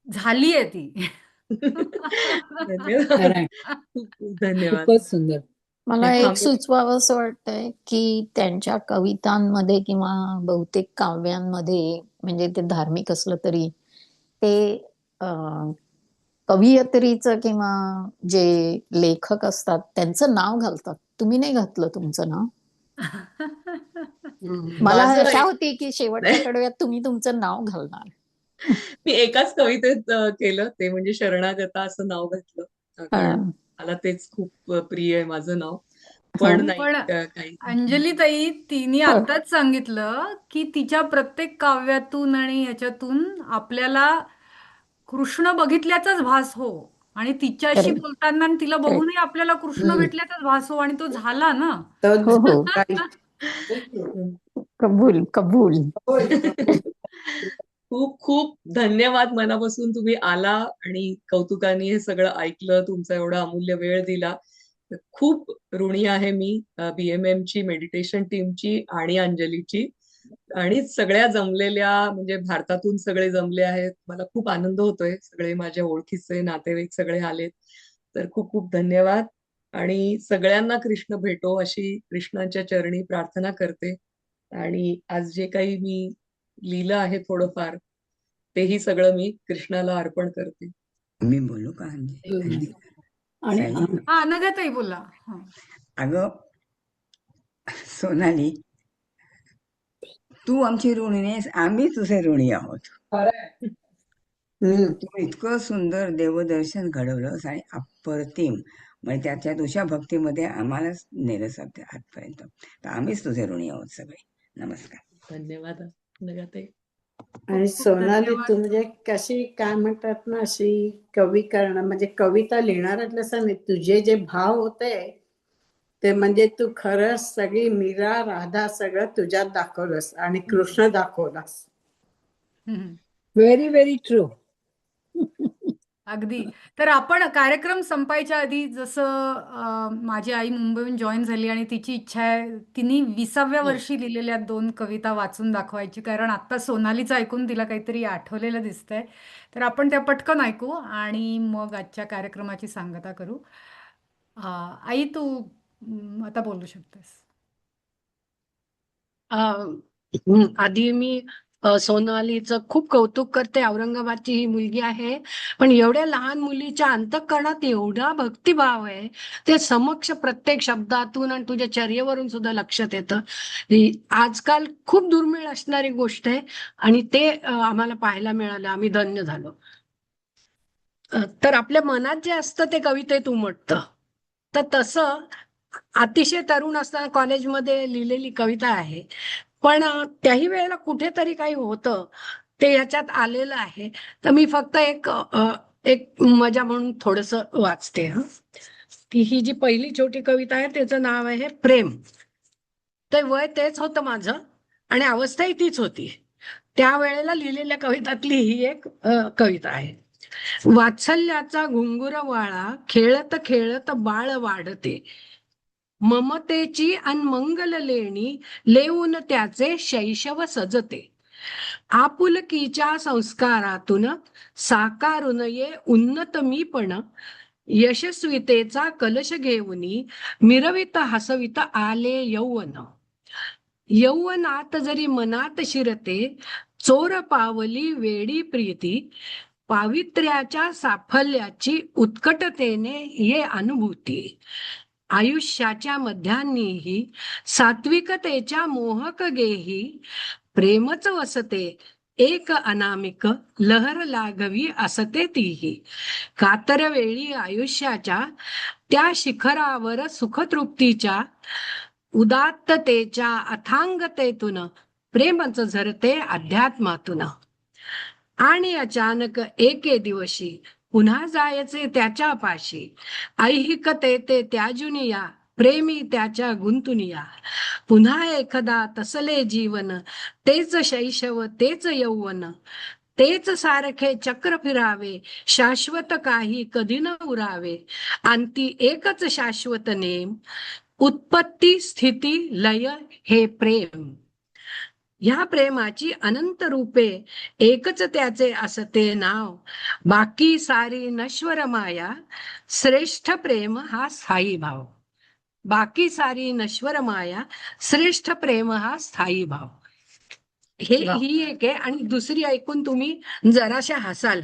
झालीये ती. धन्यवाद. खरंय. खूप खूप धन्यवाद. खूपच सुंदर. मला मी एक थांबते. सुचवावं असं वाटतंय की त्यांच्या कवितांमध्ये किंवा बहुतेक काव्यांमध्ये, म्हणजे ते धार्मिक असलं तरी, ते अं, कवयित्रीचं किंवा जे लेखक असतात त्यांचं नाव घालतात. तुम्ही नाही घातलं तुमचं नाव. मला माझं आशा एक होती की शेवटच्या कडव्यात तुम्ही तुमचं नाव घालणार. मी एकाच कवितेत केलं, ते म्हणजे शरणागता असं नाव घातलं. हा, कारण मला तेच खूप प्रिय आहे माझं नाव. हा. पण नाही पण काही अंजली ताई, तिने हो. आताच सांगितलं की तिच्या प्रत्येक काव्यातून आणि याच्यातून आपल्याला कृष्ण बघितल्याचाच भास हो, आणि तिच्याशी Correct, बोलताना आणि तिला correct. बघूनही आपल्याला कृष्ण हम्म. भेटल्याचाच भास हो, आणि तो झाला ना. हो हो, राईट. कबूल कबूल. खूप खूप धन्यवाद मनापासून. तुम्ही आला आणि कौतुकाने हे सगळं ऐकलं, तुमचा एवढा अमूल्य वेळ दिला. तर खूप ऋणी आहे मी BMM ची, मेडिटेशन टीमची आणि अंजलीची, आणि सगळ्या जमलेल्या, म्हणजे भारतातून सगळे जमले आहेत. मला खूप आनंद होतोय, सगळे माझ्या ओळखीचे नातेवाईक सगळे आलेत. तर खूप खूप धन्यवाद. आणि सगळ्यांना कृष्ण भेटो अशी कृष्णाच्या चरणी प्रार्थना करते. आणि आज जे काही मी लिहिलं आहे थोडंफार, तेही सगळं मी कृष्णाला अर्पण करते. मी बोलू का अंजली? आणि सायली, हा, नगाताई बोला. हा. अगं सोनाली, तू आमची ऋणी नाहीस, आम्ही तुझे ऋणी आहोत. खरंय. हम्म. तू इतकं सुंदर देवदर्शन घडवलंस आणि अप्रतिम, म्हणजे त्याच्या तुझ्या भक्तीमध्ये आम्हालाच नेलं सध्या आजपर्यंत. तर आम्हीच तुझे ऋणी आहोत सगळे. नमस्कार. धन्यवाद नगाते. आणि खूप खूप सोनाली, धन्यवाद. तू म्हणजे कशी, काय म्हणतात ना, अशी कवी करणं म्हणजे कविता लिहिणाऱ्यातलं असं नाही, तुझे जे भाव होते ते म्हणजे तू खरंच सगळी मीरा राधा सगळं तुझ्यात दाखवलंस आणि कृष्ण दाखवलास. हम्म. Very very true. अगदी. तर आपण कार्यक्रम संपायच्या आधी, जसं माझी आई मुंबईहून जॉईन झाली आणि तिची इच्छा आहे, तिने 20व्या वर्षी लिहिलेल्या 2 कविता वाचून दाखवायची, कारण आता सोनालीचं ऐकून तिला काहीतरी आठवलेलं दिसतंय. तर आपण त्या पटकन ऐकू आणि मग आजच्या कार्यक्रमाची सांगता करू. आई, तू आता बोलू शकतेस. आधी मी सोनालीचं खूप कौतुक करते. औरंगाबादची ही मुलगी आहे, पण एवढ्या लहान मुलीच्या अंतःकरणात एवढा भक्तिभाव आहे, ते समक्ष प्रत्येक शब्दातून आणि तुझ्या चर्येवरून सुद्धा लक्षात येतं. ही आजकाल खूप दुर्मिळ असणारी गोष्ट आहे आणि ते आम्हाला पाहायला मिळालं. आम्ही धन्य झालो. तर आपल्या मनात जे असतं ते कवितेत उमटतं. तर तसं अतिशय तरुण असताना कॉलेजमध्ये लिहिलेली कविता आहे, पण त्याही वेळेला कुठेतरी काही होतं ते ह्याच्यात आलेलं आहे. तर मी फक्त एक मजा म्हणून थोडस वाचते. की ही जी पहिली छोटी कविता आहे त्याचं नाव आहे प्रेम. ते वय तेच होतं माझं आणि अवस्थाही तीच होती. त्यावेळेला लिहिलेल्या कवितातली ही एक कविता आहे. वात्सल्याचा घुंगुरवाळा खेळत खेळत बाळ वाढते, ममतेची अन मंगल लेणी लेऊन त्याचे शैशव सजते. आपुलकीच्या संस्कारातून साकारून ये उन्नत मीपण, यशस्वितेचा कलश घेऊनी मिरवित हसवित आले यौवन. यौवनात जरी मनात शिरते चोर पावली वेडी प्रीती, पावित्र्याच्या साफल्याची उत्कटतेने ये अनुभूती. आयुष्याच्या मध्यान्नीही सात्विकतेच्या मोहक गेही, प्रेमच वसते एक अनामिक लहर लाघवी असते तीही. कातरवेळी आयुष्याच्या त्या शिखरावर सुखतृप्तीच्या उदात्ततेच्या अथांगतेतून प्रेमच झरते अध्यात्मातून. आणि अचानक एके दिवशी पुन्हा जायचे त्याच्या पाशी, ऐहिकते ते त्याजुनिया प्रेमी त्याच्या गुंतुनिया. पुन्हा एकदा तसले जीवन, तेच शैशव तेच यौवन, तेच सारखे चक्र फिरावे, शाश्वत काही कधी न उरावे. अंती एकच शाश्वत नेम, उत्पत्ती स्थिती लय हे प्रेम. ह्या प्रेमाची अनंत रूपे, एकच त्याचे असते नाव. बाकी सारी नश्वर माया, श्रेष्ठ प्रेम हा स्थायी भाव. बाकी सारी नश्वर माया, श्रेष्ठ प्रेम हा स्थायी भाव. ही एक आहे. आणि दुसरी ऐकून तुम्ही जराशा हसाल.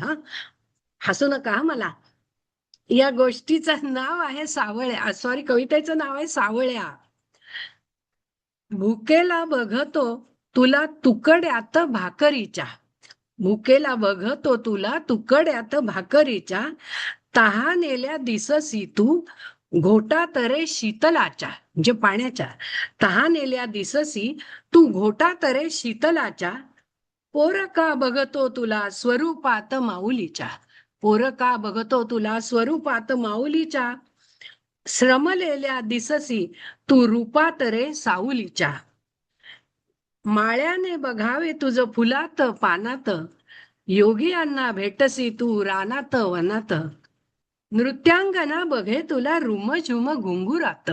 हसू नका मला. या गोष्टीचं नाव आहे सावळ्या. सॉरी, कवितेचं नाव आहे सावळ्या. भुकेला बघतो तुला तुकड्यात भाकरीच्या, भुकेला बघतो तुला तुकड्यात भाकरीच्या, तहानेल्या दिससी तू घोटात रे शीतलाच्या. म्हणजे पाण्याच्या. तहानेल्या दिससी तू घोटात रे शीतलाच्या, पोरका बघतो तुला स्वरूपात माऊलीच्या. पोरका बघतो तुला स्वरूपात माऊलीच्या, श्रमलेल्या दिससी तू रूपात रे साऊलीच्या. माळ्याने बघावे तुझ फुलात पानात, योगियांना भेटसी तू रानात वनात. नृत्यांगना बघे तुला रुमझुम घुंगुरात,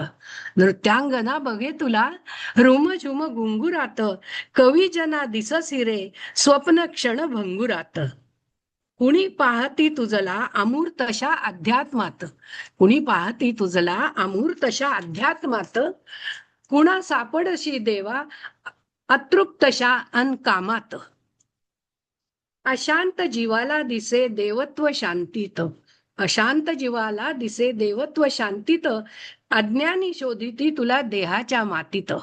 नृत्यांगना बघे तुला रुमझुम घुंगुरात. कवीजना दिससी रे स्वप्न क्षण भंगुरात. कुणी पाहती तुझला अमूर्तशा अध्यात्मात, कुणी पाहती तुझला अमूर्तशा अध्यात्मात. कुणा सापडशी देवा अतृप्तशा अनकामात. अशांत जीवाला दिसे देवत्व शांतीत, अशांत जीवाला दिसे देवत्व शांतीत. अज्ञानी शोधिती तुला देहाच्या मातीत,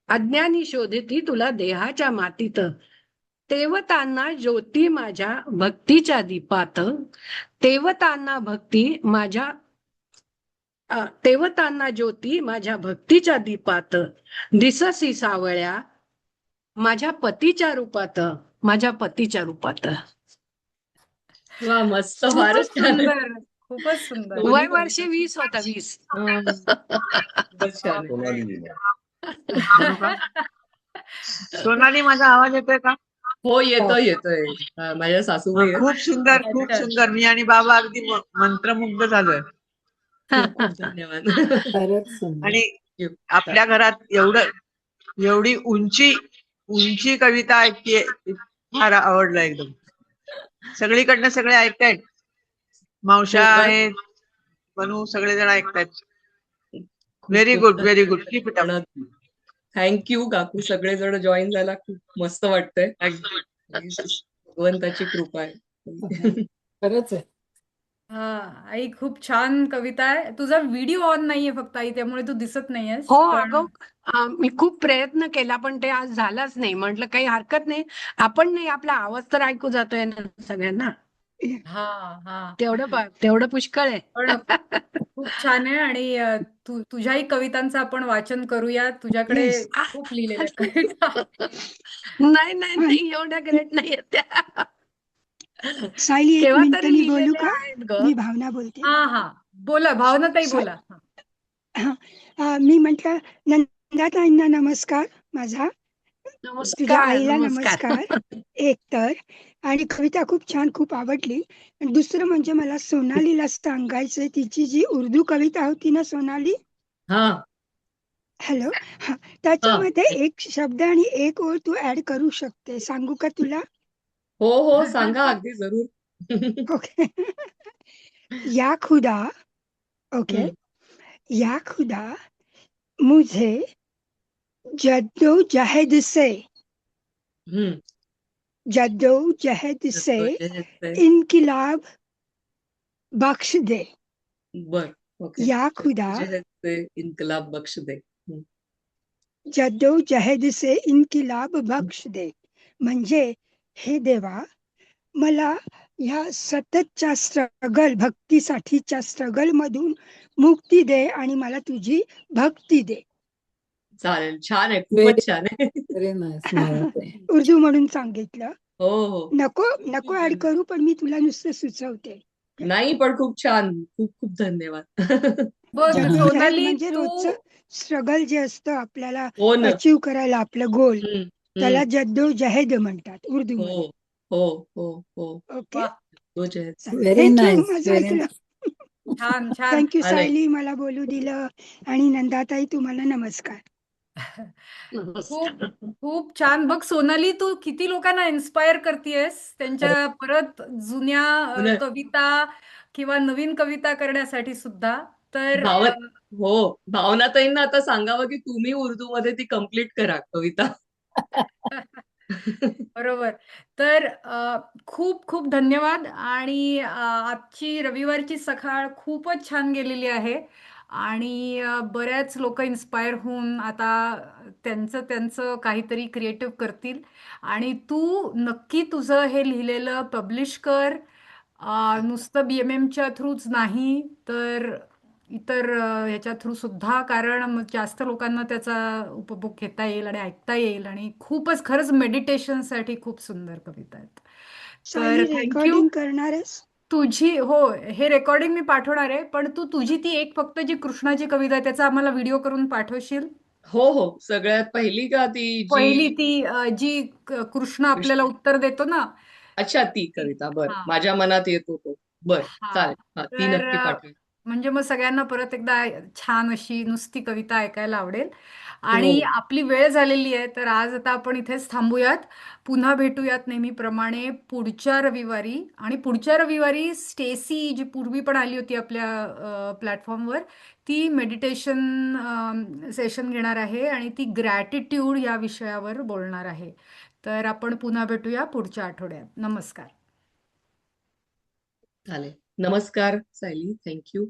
अज्ञानी शोधिती तुला देहाच्या मातीत. तेवतांना ज्योती माझ्या भक्तीच्या दीपात, तेवतांना भक्ती माझ्या तेवतांना ज्योती माझ्या भक्तीच्या दीपात. दिससी सावळ्या माझ्या पतीच्या रूपात, माझ्या पतीच्या रूपात. वा, मस्त. खूपच फारच छान. सुंदर, खूपच सुंदर. वय वर्षे 20 होता, 20. खूपच छान. सोनाली, माझा आवाज येतोय का? हो, येतोय. माझ्या सासूबाई आहेत. खूप सुंदर, खूप सुंदर. मी आणि बाबा अगदी मंत्रमुग्ध झालोय. खूप धन्यवाद. खरंच सुंदर. आणि आपल्या घरात एवढी उंची कविता ऐकतीये, फार आवडलं एकदम. सगळीकडनं सगळे ऐकतायत. मावशा आहेत, बनू, सगळेजण ऐकतायत. Very good, very good. Keep it up. Thank you काकू, सगळेजण जॉईन झाला. खूप मस्त वाटतंय. भगवंताची कृपा आहे. खरंच आहे. आई, खूप छान कविता आहे. तुझा व्हिडिओ ऑन नाहीये फक्त आई, त्यामुळे तू दिसत नाहीयेस. हो पण अगं, मी खूप प्रयत्न केला पण ते आज झालाच नाही. म्हटलं काही हरकत नाही, आपण नाही, आपला आवाज तर ऐकू जातोय ना सगळ्यांना. तेवढं पुष्कळ आहे. पण खूप छान आहे. आणि तुझ्याही कवितांचं आपण वाचन करूया. तुझ्याकडे खूप लिहिलेल्या कविता. नाही, एवढ्या ग्रेट नाही आहेत त्या. सायली, एक केव्हा मिनिट तरी मी बोलू लिहिलेल्या का? आहेत ग. मी भावना बोलते. बोला भावनाताई, बोला. मी म्हंटल नंदाताईंना नमस्कार माझा, तुझ्या आईला नमस्कार. एक तर, आणि कविता खूप छान, खूप आवडली. आणि दुसरं म्हणजे मला सोनालीला सांगायचंय, तिची जी उर्दू कविता होती ना सोनाली, हॅलो. हा, हा त्याच्यामध्ये एक शब्द आणि एक ओळ तू ऍड करू शकते. सांगू का तुला? हो हो सांगा अगदी जरूर. ओके. या खुदा. ओके. हम्म, या खुदा मुझे जद्दोजहद से हम्म. जद्दोजहद से जद्दोजहद से इनकिलाब बख्श दे. बर ओके. या खुदा जद्दोजहद से इनकलाब बख्श दे. जद्दोजहद से इनकिलाब बख्श दे. म्हणजे हे देवा, मला ह्या सततच्या स्ट्रगल, भक्तीसाठीच्या स्ट्रगल मधून मुक्ती दे आणि मला तुझी भक्ती दे. चालेल, छान आहे, व्हेरी खूपच छान आहे. Very nice Mansi. उर्दू म्हणून सांगितलं. हो हो नको नको ऍड करू, पण मी तुला नुसतं सुचवते. नाही, पण खूप छान, खूप खूप धन्यवाद. बघ जद्दोजहद सोनाली म्हणजे तू रोजचं स्ट्रगल जे असतं आपल्याला हो ना. अचीव करायला, आपलं गोल, हम्म, त्याला हम्म. जद्दोजहद म्हणतात उर्दू हो मध्ये. हो हो हो. ओके. वा, जद्दोजहद से. व्हेरी थँक्यू, नाईस माझं व्हेरी ऐकलं. छान छान. थँक्यू छान आहे. सायली, मला बोलू दिलं. आणि नंदाताई, तुम्हाला नमस्कार. खूप नमस्कार. खूप छान. बघ सोनाली, तू किती लोकांना इन्स्पायर करतेयस त्यांच्या परत जुन्या पुन्हा कविता किंवा नवीन कविता करण्यासाठी सुद्धा. तर भावन हो, भावनाताईंना आता सांगावं की तुम्ही उर्दू मध्ये ती कम्प्लीट करा कविता. बरोबर. तर खूप खूप धन्यवाद. आणि आजची रविवारची सकाळ खूपच छान गेलेली आहे आणि बऱ्याच लोक इन्स्पायर होऊन आता त्यांचं त्यांचं काहीतरी क्रिएटिव्ह करतील. आणि तू नक्की तुझं हे लिहिलेलं पब्लिश कर. नुसतं BMMच्या थ्रूच नाही तर इतर ह्याच्या थ्रू सुद्धा, कारण मग जास्त लोकांना त्याचा उपभोग घेता येईल आणि ऐकता येईल. आणि खूपच खरंच मेडिटेशनसाठी खूप सुंदर कविता आहेत. तर सायली, थँक्यू. रेकॉर्डिंग करणारच? तुझी हो, हे रेकॉर्डिंग मी पाठवणार आहे, पण तू तुझी ती एक फक्त जी कृष्णाची कविता आहे त्याचा आम्हाला व्हिडिओ करून पाठवशील? हो हो, सगळ्यात पहिली का ती पहिली जी ती जी कृष्ण आपल्याला कृष्ण, उत्तर देतो ना. अच्छा ती कविता, बर, हा माझ्या मनात येतो तो. बर, हा. चालेल, हा ती तर नक्की पाठवेल. म्हणजे मग सगळ्यांना परत एकदा छान अशी नुसती कविता ऐकायला आवडेल. हो आणि आपली वेळ झालेली आहे, तर आज आता आपण इथेच थांबूयात. पुन्हा भेटूयात नेहमीप्रमाणे पुढच्या रविवारी. आणि पुढच्या रविवारी स्टेसी, जी पूर्वी पण आली होती आपल्या प्लॅटफॉर्मवर, ती मेडिटेशन सेशन घेणार आहे आणि ती ग्रॅटिट्यूड या विषयावर बोलणार आहे. तर आपण पुन्हा भेटूया पुढच्या आठवड्यात. नमस्कार. चालेल. नमस्कार सायली, थँक्यू.